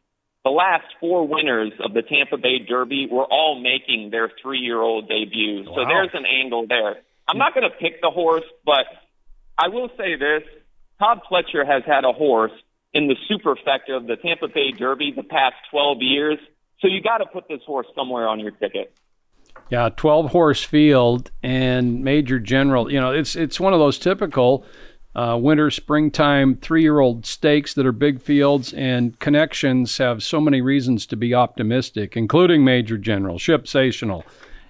the last 4 winners of the Tampa Bay Derby were all making their 3-year-old debuts. Wow. So there's an angle there. I'm not going to pick the horse, but I will say this. Todd Fletcher has had a horse in the superfecta of the Tampa Bay Derby the past 12 years. So you got to put this horse somewhere on your ticket. Yeah, 12-horse field and Major General. It's one of those typical winter, springtime, 3-year-old stakes that are big fields, and connections have so many reasons to be optimistic, including Major General, Shipsational,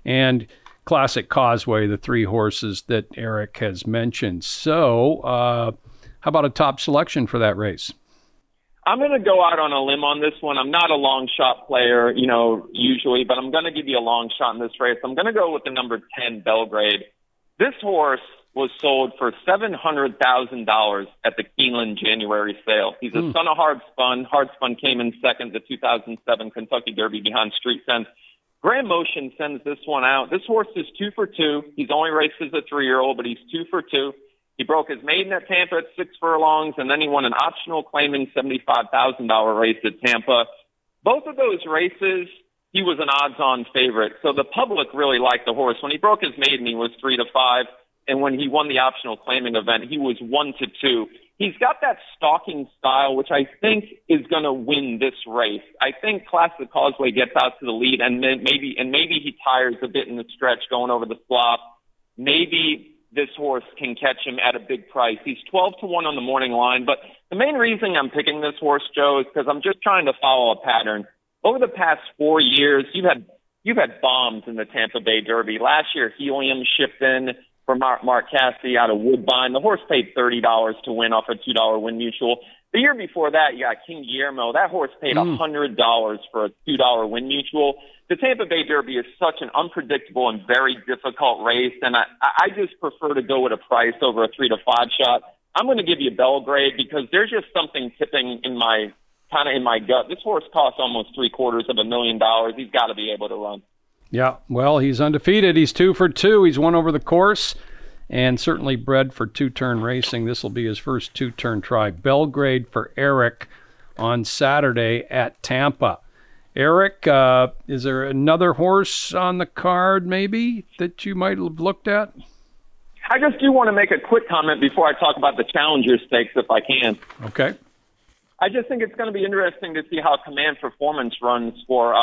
and Classic Causeway, the 3 horses that Eric has mentioned. So how about a top selection for that race? I'm going to go out on a limb on this one. I'm not a long shot player, usually, but I'm going to give you a long shot in this race. I'm going to go with the number 10, Belgrade. This horse was sold for $700,000 at the Keeneland January sale. He's a son of Hard Spun. Hard Spun came in second the 2007 Kentucky Derby behind Street Sense. Grand Motion sends this one out. This horse is 2 for 2. He's only raced as a 3-year-old, but he's 2 for 2. He broke his maiden at Tampa at 6 furlongs, and then he won an optional claiming $75,000 race at Tampa. Both of those races, he was an odds-on favorite. So the public really liked the horse. When he broke his maiden, he was 3-5. And when he won the optional claiming event, he was 1-2. He's got that stalking style, which I think is going to win this race. I think Classic Causeway gets out to the lead, and maybe he tires a bit in the stretch going over the slop. Maybe this horse can catch him at a big price. He's 12-1 on the morning line, but the main reason I'm picking this horse, Joe, is because I'm just trying to follow a pattern. Over the past 4 years, you've had bombs in the Tampa Bay Derby. Last year, Helium shipped in for Mark Cassidy out of Woodbine. The horse paid $30 to win off a $2 win mutual. The year before that, you got King Guillermo. That horse paid $100 for a $2 win mutual. The Tampa Bay Derby is such an unpredictable and very difficult race, and I just prefer to go with a price over a 3-5 shot. I'm going to give you Belgrade because there's just something tipping in my gut. This horse costs almost $750,000. He's got to be able to run. Yeah, well, he's undefeated. He's 2 for 2. He's won over the course and certainly bred for two-turn racing. This will be his first two-turn try. Belgrade for Eric on Saturday at Tampa. Eric, is there another horse on the card maybe that you might have looked at? I just do want to make a quick comment before I talk about the Challenger Stakes, if I can. Okay. I just think it's going to be interesting to see how Command Performance runs for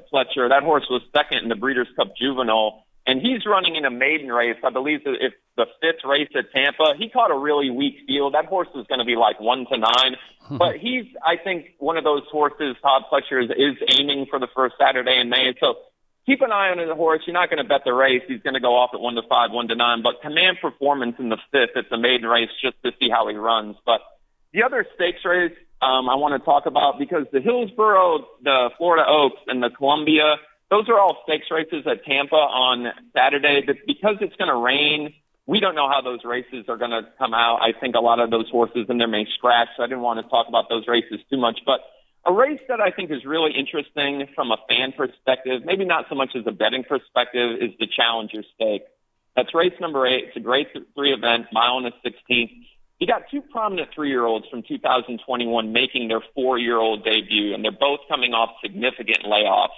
Fletcher. That horse was second in the Breeders' Cup Juvenile, and he's running in a maiden race. I believe that it's the 5th race at Tampa. He caught a really weak field. That horse is going to be like 1-9. But he's, I think, one of those horses, Todd Fletcher, is aiming for the first Saturday in May. So keep an eye on the horse. You're not going to bet the race. He's going to go off at 1-5, 1-9. But Command Performance in the 5th, it's a maiden race just to see how he runs. But the other stakes race I want to talk about, because the Hillsborough, the Florida Oaks, and the Columbia, those are all stakes races at Tampa on Saturday. But because it's going to rain, we don't know how those races are going to come out. I think a lot of those horses in there may scratch, so I didn't want to talk about those races too much. But a race that I think is really interesting from a fan perspective, maybe not so much as a betting perspective, is the Challenger Stake. That's race number 8. It's a grade 3 event, mile and a 16th. You got two prominent 3-year-olds from 2021 making their 4-year-old debut, and they're both coming off significant layoffs.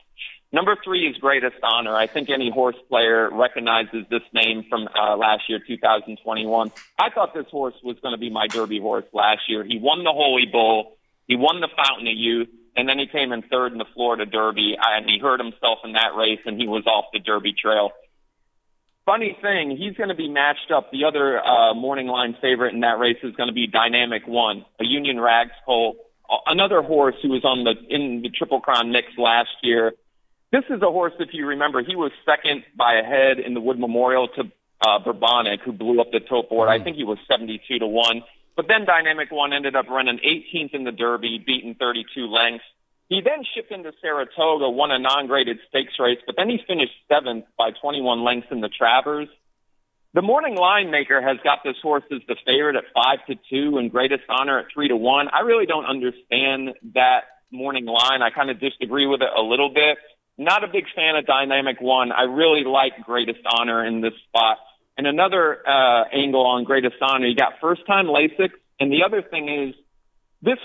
Number 3 is Greatest Honor. I think any horse player recognizes this name from last year, 2021. I thought this horse was going to be my Derby horse last year. He won the Holy Bull. He won the Fountain of Youth, and then he came in 3rd in the Florida Derby, and he hurt himself in that race, and he was off the Derby trail. Funny thing, he's going to be matched up. The other morning line favorite in that race is going to be Dynamic One, a Union Rags colt, another horse who was in the Triple Crown mix last year. This is a horse, if you remember, he was second by a head in the Wood Memorial to Bourbonic, who blew up the tote board. I think he was 72-1. But then Dynamic One ended up running 18th in the Derby, beating 32 lengths. He then shipped into Saratoga, won a non-graded stakes race, but then he finished 7th by 21 lengths in the Travers. The morning line maker has got this horse as the favorite at 5-2 and Greatest Honor at 3-1. I really don't understand that morning line. I kind of disagree with it a little bit. Not a big fan of Dynamic One. I really like Greatest Honor in this spot. And another angle on Greatest Honor, you got first-time Lasix, and the other thing is, this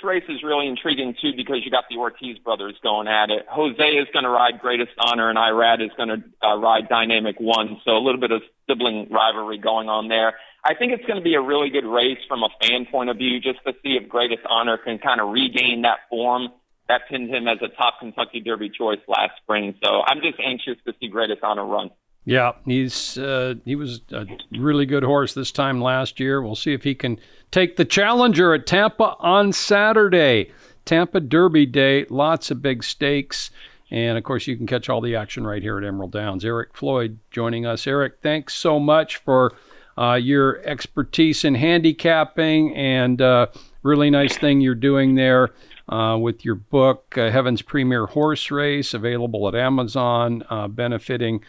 race is really intriguing, too, because you got the Ortiz brothers going at it. Jose is going to ride Greatest Honor, and Irad is going to ride Dynamic One, so a little bit of sibling rivalry going on there. I think it's going to be a really good race from a fan point of view, just to see if Greatest Honor can kind of regain that form that pinned him as a top Kentucky Derby choice last spring. So I'm just anxious to see Greatest Honor run. Yeah, he was a really good horse this time last year. We'll see if he can take the Challenger at Tampa on Saturday. Tampa Derby Day, lots of big stakes. And, of course, you can catch all the action right here at Emerald Downs. Eric Floyd joining us. Eric, thanks so much for your expertise in handicapping, and really nice thing you're doing there with your book, Heaven's Premier Horse Race, available at Amazon, benefiting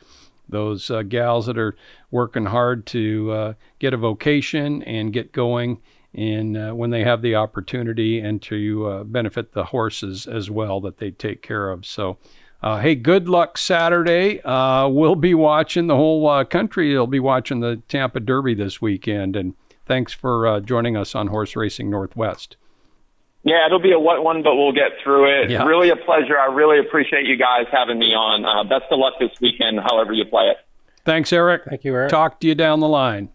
those gals that are working hard to get a vocation and get going when they have the opportunity, and to benefit the horses as well that they take care of. So, hey, good luck Saturday. We'll be watching, the whole country will be watching the Tampa Derby this weekend. And thanks for joining us on Horse Racing Northwest. Yeah, it'll be a wet one, but we'll get through it. Yeah. Really a pleasure. I really appreciate you guys having me on. Best of luck this weekend, however you play it. Thanks, Eric. Thank you, Eric. Talk to you down the line.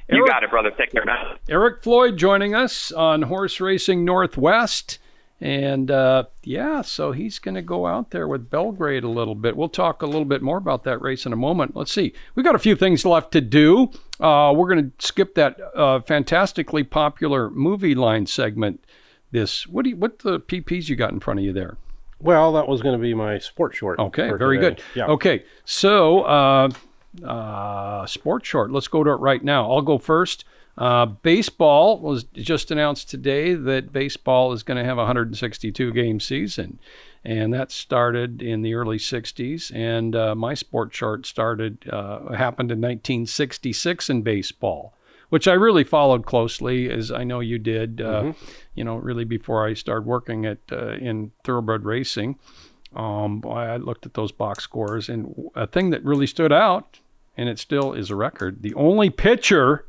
You got it, brother. Take care, man. Eric Floyd joining us on Horse Racing Northwest. And, so he's going to go out there with Belgrade a little bit. We'll talk a little bit more about that race in a moment. Let's see. We got a few things left to do. We're going to skip that fantastically popular movie line segment. What the PPs you got in front of you there? Well, that was going to be my sport short. Okay, for very today. good. Yeah. Okay, so sport short. Let's go to it right now. I'll go first. Baseball was just announced today that baseball is going to have a 162-game season, and that started in the early 60s. And my sport short happened in 1966 in baseball, which I really followed closely, as I know you did. Really before I started working in Thoroughbred racing. I looked at those box scores, and a thing that really stood out, and it still is a record, the only pitcher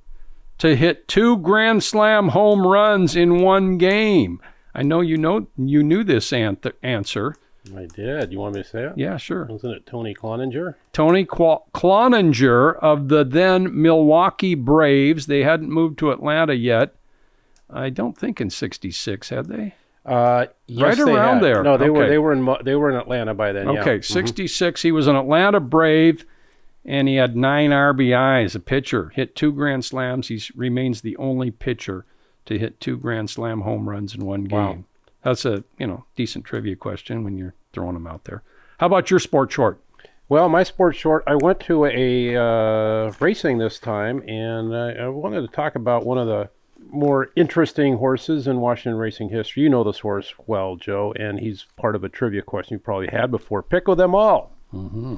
to hit 2 Grand Slam home runs in one game. I know you knew this answer. I did. You want me to say it? Yeah, sure. Wasn't it Tony Cloninger? Tony Cloninger of the then Milwaukee Braves. They hadn't moved to Atlanta yet. I don't think in '66, had they? Yes, right around there. No, they Okay. were in Atlanta by then. Okay, Yeah. 66. He was an Atlanta Brave, and he had 9 RBIs. A pitcher, hit 2 Grand Slams. He remains the only pitcher to hit 2 Grand Slam home runs in one game. Wow. That's a decent trivia question when you're throwing them out there. How about your sport short? Well, my sport short, I went to a racing this time, and I wanted to talk about one of the more interesting horses in Washington racing history. You know this horse well, Joe, and he's part of a trivia question you probably had before. Pick of them all. Mm-hmm.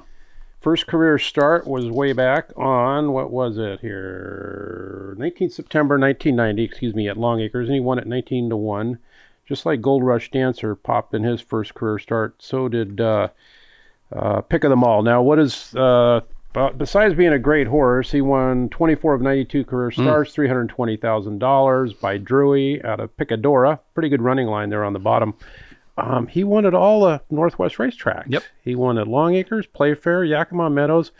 First career start was way back on, what was it here? 19 September 1990, at Longacres, and he won at 19-1. Just like Gold Rush Dancer popped in his first career start, so did Pick of them all. Now, what is, besides being a great horse, he won 24 of 92 career starts, $320,000 by Drewy out of Picadora. Pretty good running line there on the bottom. He won at all the Northwest racetracks. Yep. He won at Longacres, Playfair, Yakima Meadows,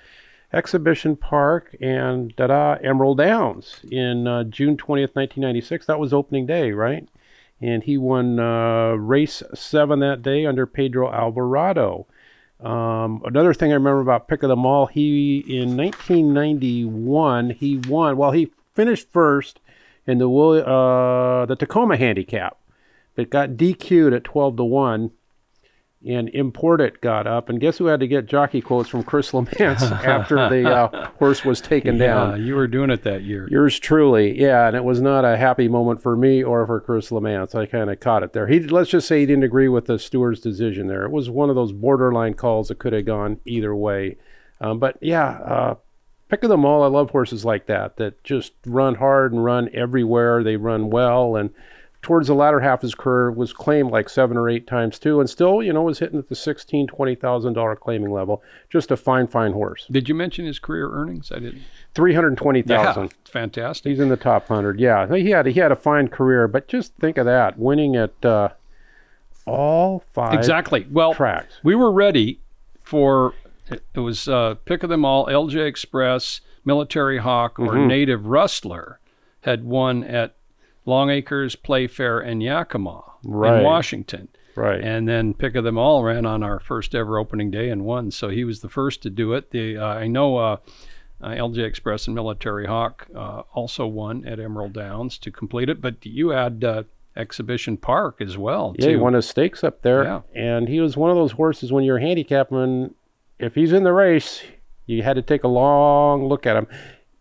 Exhibition Park, and Emerald Downs in June 20th, 1996. That was opening day, right? And he won race 7 that day under Pedro Alvarado. Another thing I remember about Pick of them all, in 1991, he finished first in the Tacoma handicap, but got DQ'd at 12-1, and Imported got up, and guess who had to get jockey quotes from Chris Lamance after the horse was taken down? You were doing it that year. Yours truly, yeah, and it was not a happy moment for me or for Chris Lamance. I kind of caught it there. Let's just say he didn't agree with the steward's decision there. It was one of those borderline calls that could have gone either way. But yeah, Pick of them all. I love horses like that just run hard and run everywhere. They run well, and towards the latter half of his career was claimed like 7 or 8 times too, and still, was hitting at the $16,000, $20,000 claiming level. Just a fine horse. Did you mention his career earnings? I didn't. $320,000. Yeah, fantastic. He's in the top 100. Yeah, he had a fine career, but just think of that, winning at all 5 exactly. Well, tracks. We were ready for it was Pick of them all. LJ Express, Military Hawk, or Native Rustler had won at Longacres, Playfair, and Yakima in Washington. Right. And then Pick of them all ran on our first ever opening day and won. So he was the first to do it. I know LJ Express and Military Hawk also won at Emerald Downs to complete it. But you had Exhibition Park as well. Yeah, he won his stakes up there. Yeah. And he was one of those horses when you're handicapping, if he's in the race, you had to take a long look at him.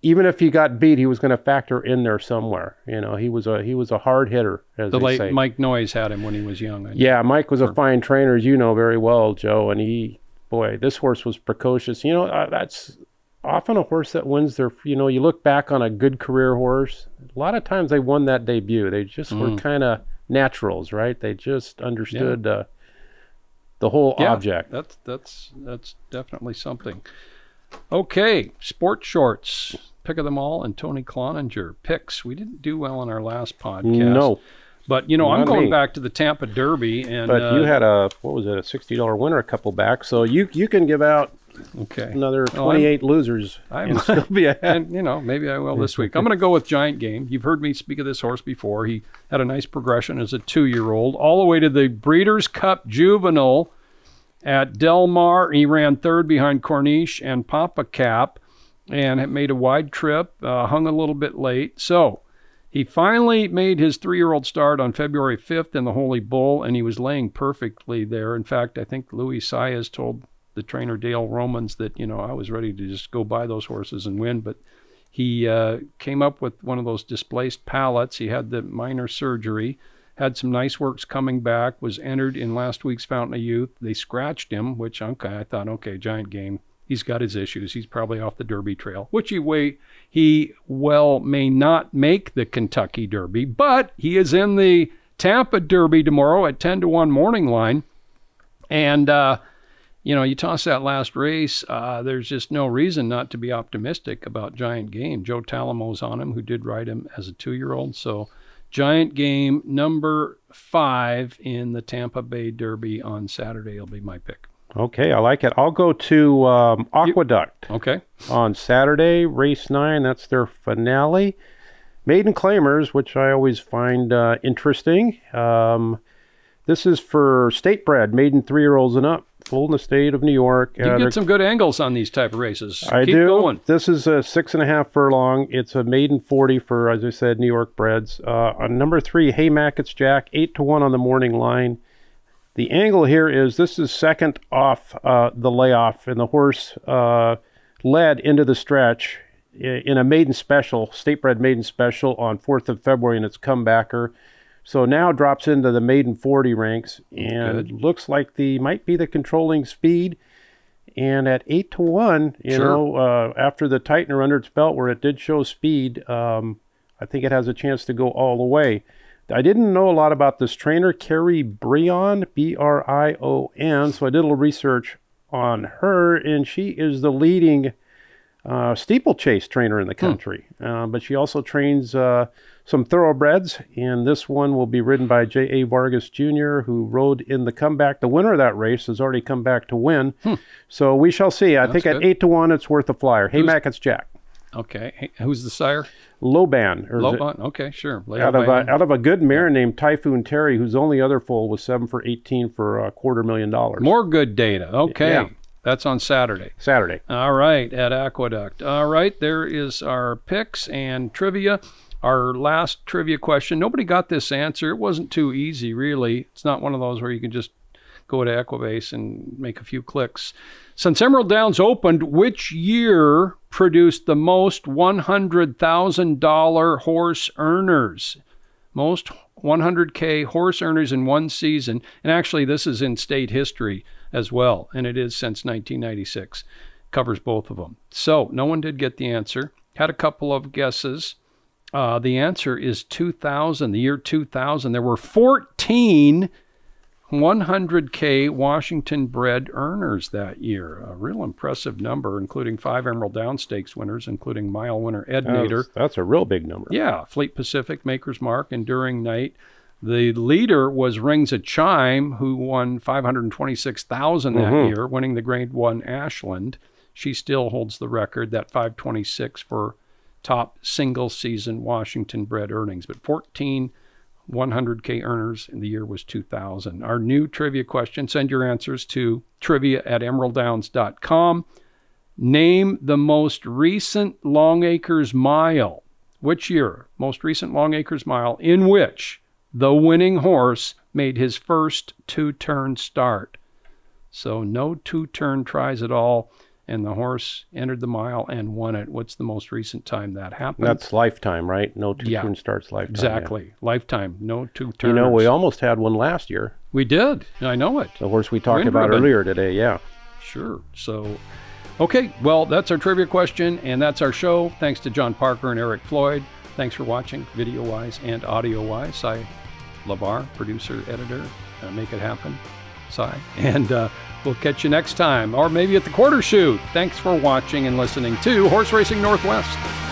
Even if he got beat, he was going to factor in there somewhere. He was a hard hitter, as the they late say. Mike Noyes had him when he was young. Yeah, Mike was a fine trainer, as you know very well, Joe. And this horse was precocious. That's often a horse that wins their. You look back on a good career horse. A lot of times they won that debut. They just were kind of naturals, right? They just understood the whole object. That's definitely something. Okay, sports shorts. Pick of them all and Tony Cloninger picks. We didn't do well on our last podcast. No. But, you know, I'm Not going me. back to the Tampa Derby. And, But you had a, what was it, a $60 winner a couple back. So you can give out okay. another 28 losers and still be ahead. And, you know, maybe I will this week. I'm going to go with Giant Game. You've heard me speak of this horse before. He had a nice progression as a 2-year-old, all the way to the Breeders' Cup Juvenile at Del Mar. He ran third behind Corniche and Papa Cap and made a wide trip, hung a little bit late. So he finally made his 3-year-old start on February 5th in the Holy Bull, and he was laying perfectly there. In fact, I think Louis Saez told the trainer Dale Romans that, you know, I was ready to just go buy those horses and win, but he came up with one of those displaced palates. He had the minor surgery, had some nice works coming back, was entered in last week's Fountain of Youth. They scratched him, which, okay, I thought, okay, Giant Game. He's got his issues. He's probably off the Derby trail, which he well may not make the Kentucky Derby, but he is in the Tampa Derby tomorrow at 10-1 morning line. And, you know, you toss that last race, there's just no reason not to be optimistic about Giant Game. Joe Talamo's on him, who did ride him as a 2-year-old. So Giant Game, number 5 in the Tampa Bay Derby on Saturday will be my pick. Okay, I like it. I'll go to Aqueduct. Okay. On Saturday, race 9, that's their finale. Maiden Claimers, which I always find interesting. This is for state bred, maiden 3-year-olds and up, full in the state of New York. You get some good angles on these type of races. I Keep do. going. This is a 6.5 furlong. It's a maiden 40 for, as I said, New York breds. On number 3, Haymackett's Jack, 8-1 on the morning line. The angle here is this is second off the layoff, and the horse led into the stretch in a maiden special, state-bred maiden special on 4th of February in its comebacker. So now drops into the maiden 40 ranks, and looks like might be the controlling speed. And at 8-1, you know, after the tightener under its belt where it did show speed, I think it has a chance to go all the way. I didn't know a lot about this trainer, Carrie Brion, B-R-I-O-N, so I did a little research on her, and she is the leading steeplechase trainer in the country. But she also trains some thoroughbreds, and this one will be ridden by J.A. Vargas Jr., who rode in the comeback. The winner of that race has already come back to win. So we shall see. I think at 8-1, it's worth a flyer. Haymackett's Jack. Okay. Hey, who's the sire? Loban. Loban. Okay, sure. Out of a good mare named Typhoon Terry, whose only other foal was 7 for 18 for $250,000. More good data. Okay. Yeah. That's on Saturday. Saturday. All right, at Aqueduct. All right, there is our picks and trivia. Our last trivia question. Nobody got this answer. It wasn't too easy, really. It's not one of those where you can just go to Equibase and make a few clicks. Since Emerald Downs opened, which year produced the most $100,000 horse earners? Most 100K horse earners in one season. And actually, this is in state history as well, and it is since 1996. Covers both of them. So no one did get the answer. Had a couple of guesses. The answer is 2000, the year 2000. There were 14 100K Washington-bred earners that year. A real impressive number, including 5 Emerald Downs Stakes winners, including mile winner Ed Nader. That's a real big number. Yeah, Fleet Pacific, Maker's Mark, Enduring Night. The leader was Rings a Chime, who won $526,000 that year, winning the Grade 1 Ashland. She still holds the record, that $526 for top single-season Washington-bred earnings. But 14 100K earners, and the year was 2000. Our new trivia question, send your answers to trivia@emeralddowns.com. Name the most recent Longacres Mile. Which year? Most recent Longacres Mile in which the winning horse made his first 2-turn start. So no 2-turn tries at all, and the horse entered the mile and won it. What's the most recent time that happened? That's lifetime, right? No 2-turn starts lifetime. Exactly. Yeah. Lifetime. No 2-turns. You know, we almost had one last year. We did. I know it. The horse we talked about earlier today, yeah. Sure. So, okay. Well, that's our trivia question, and that's our show. Thanks to John Parker and Eric Floyd. Thanks for watching, video-wise and audio-wise. Cy LeVar, producer, editor. Make it happen. Cy. And we'll catch you next time, or maybe at the quarter shoot. Thanks for watching and listening to Horse Racing Northwest.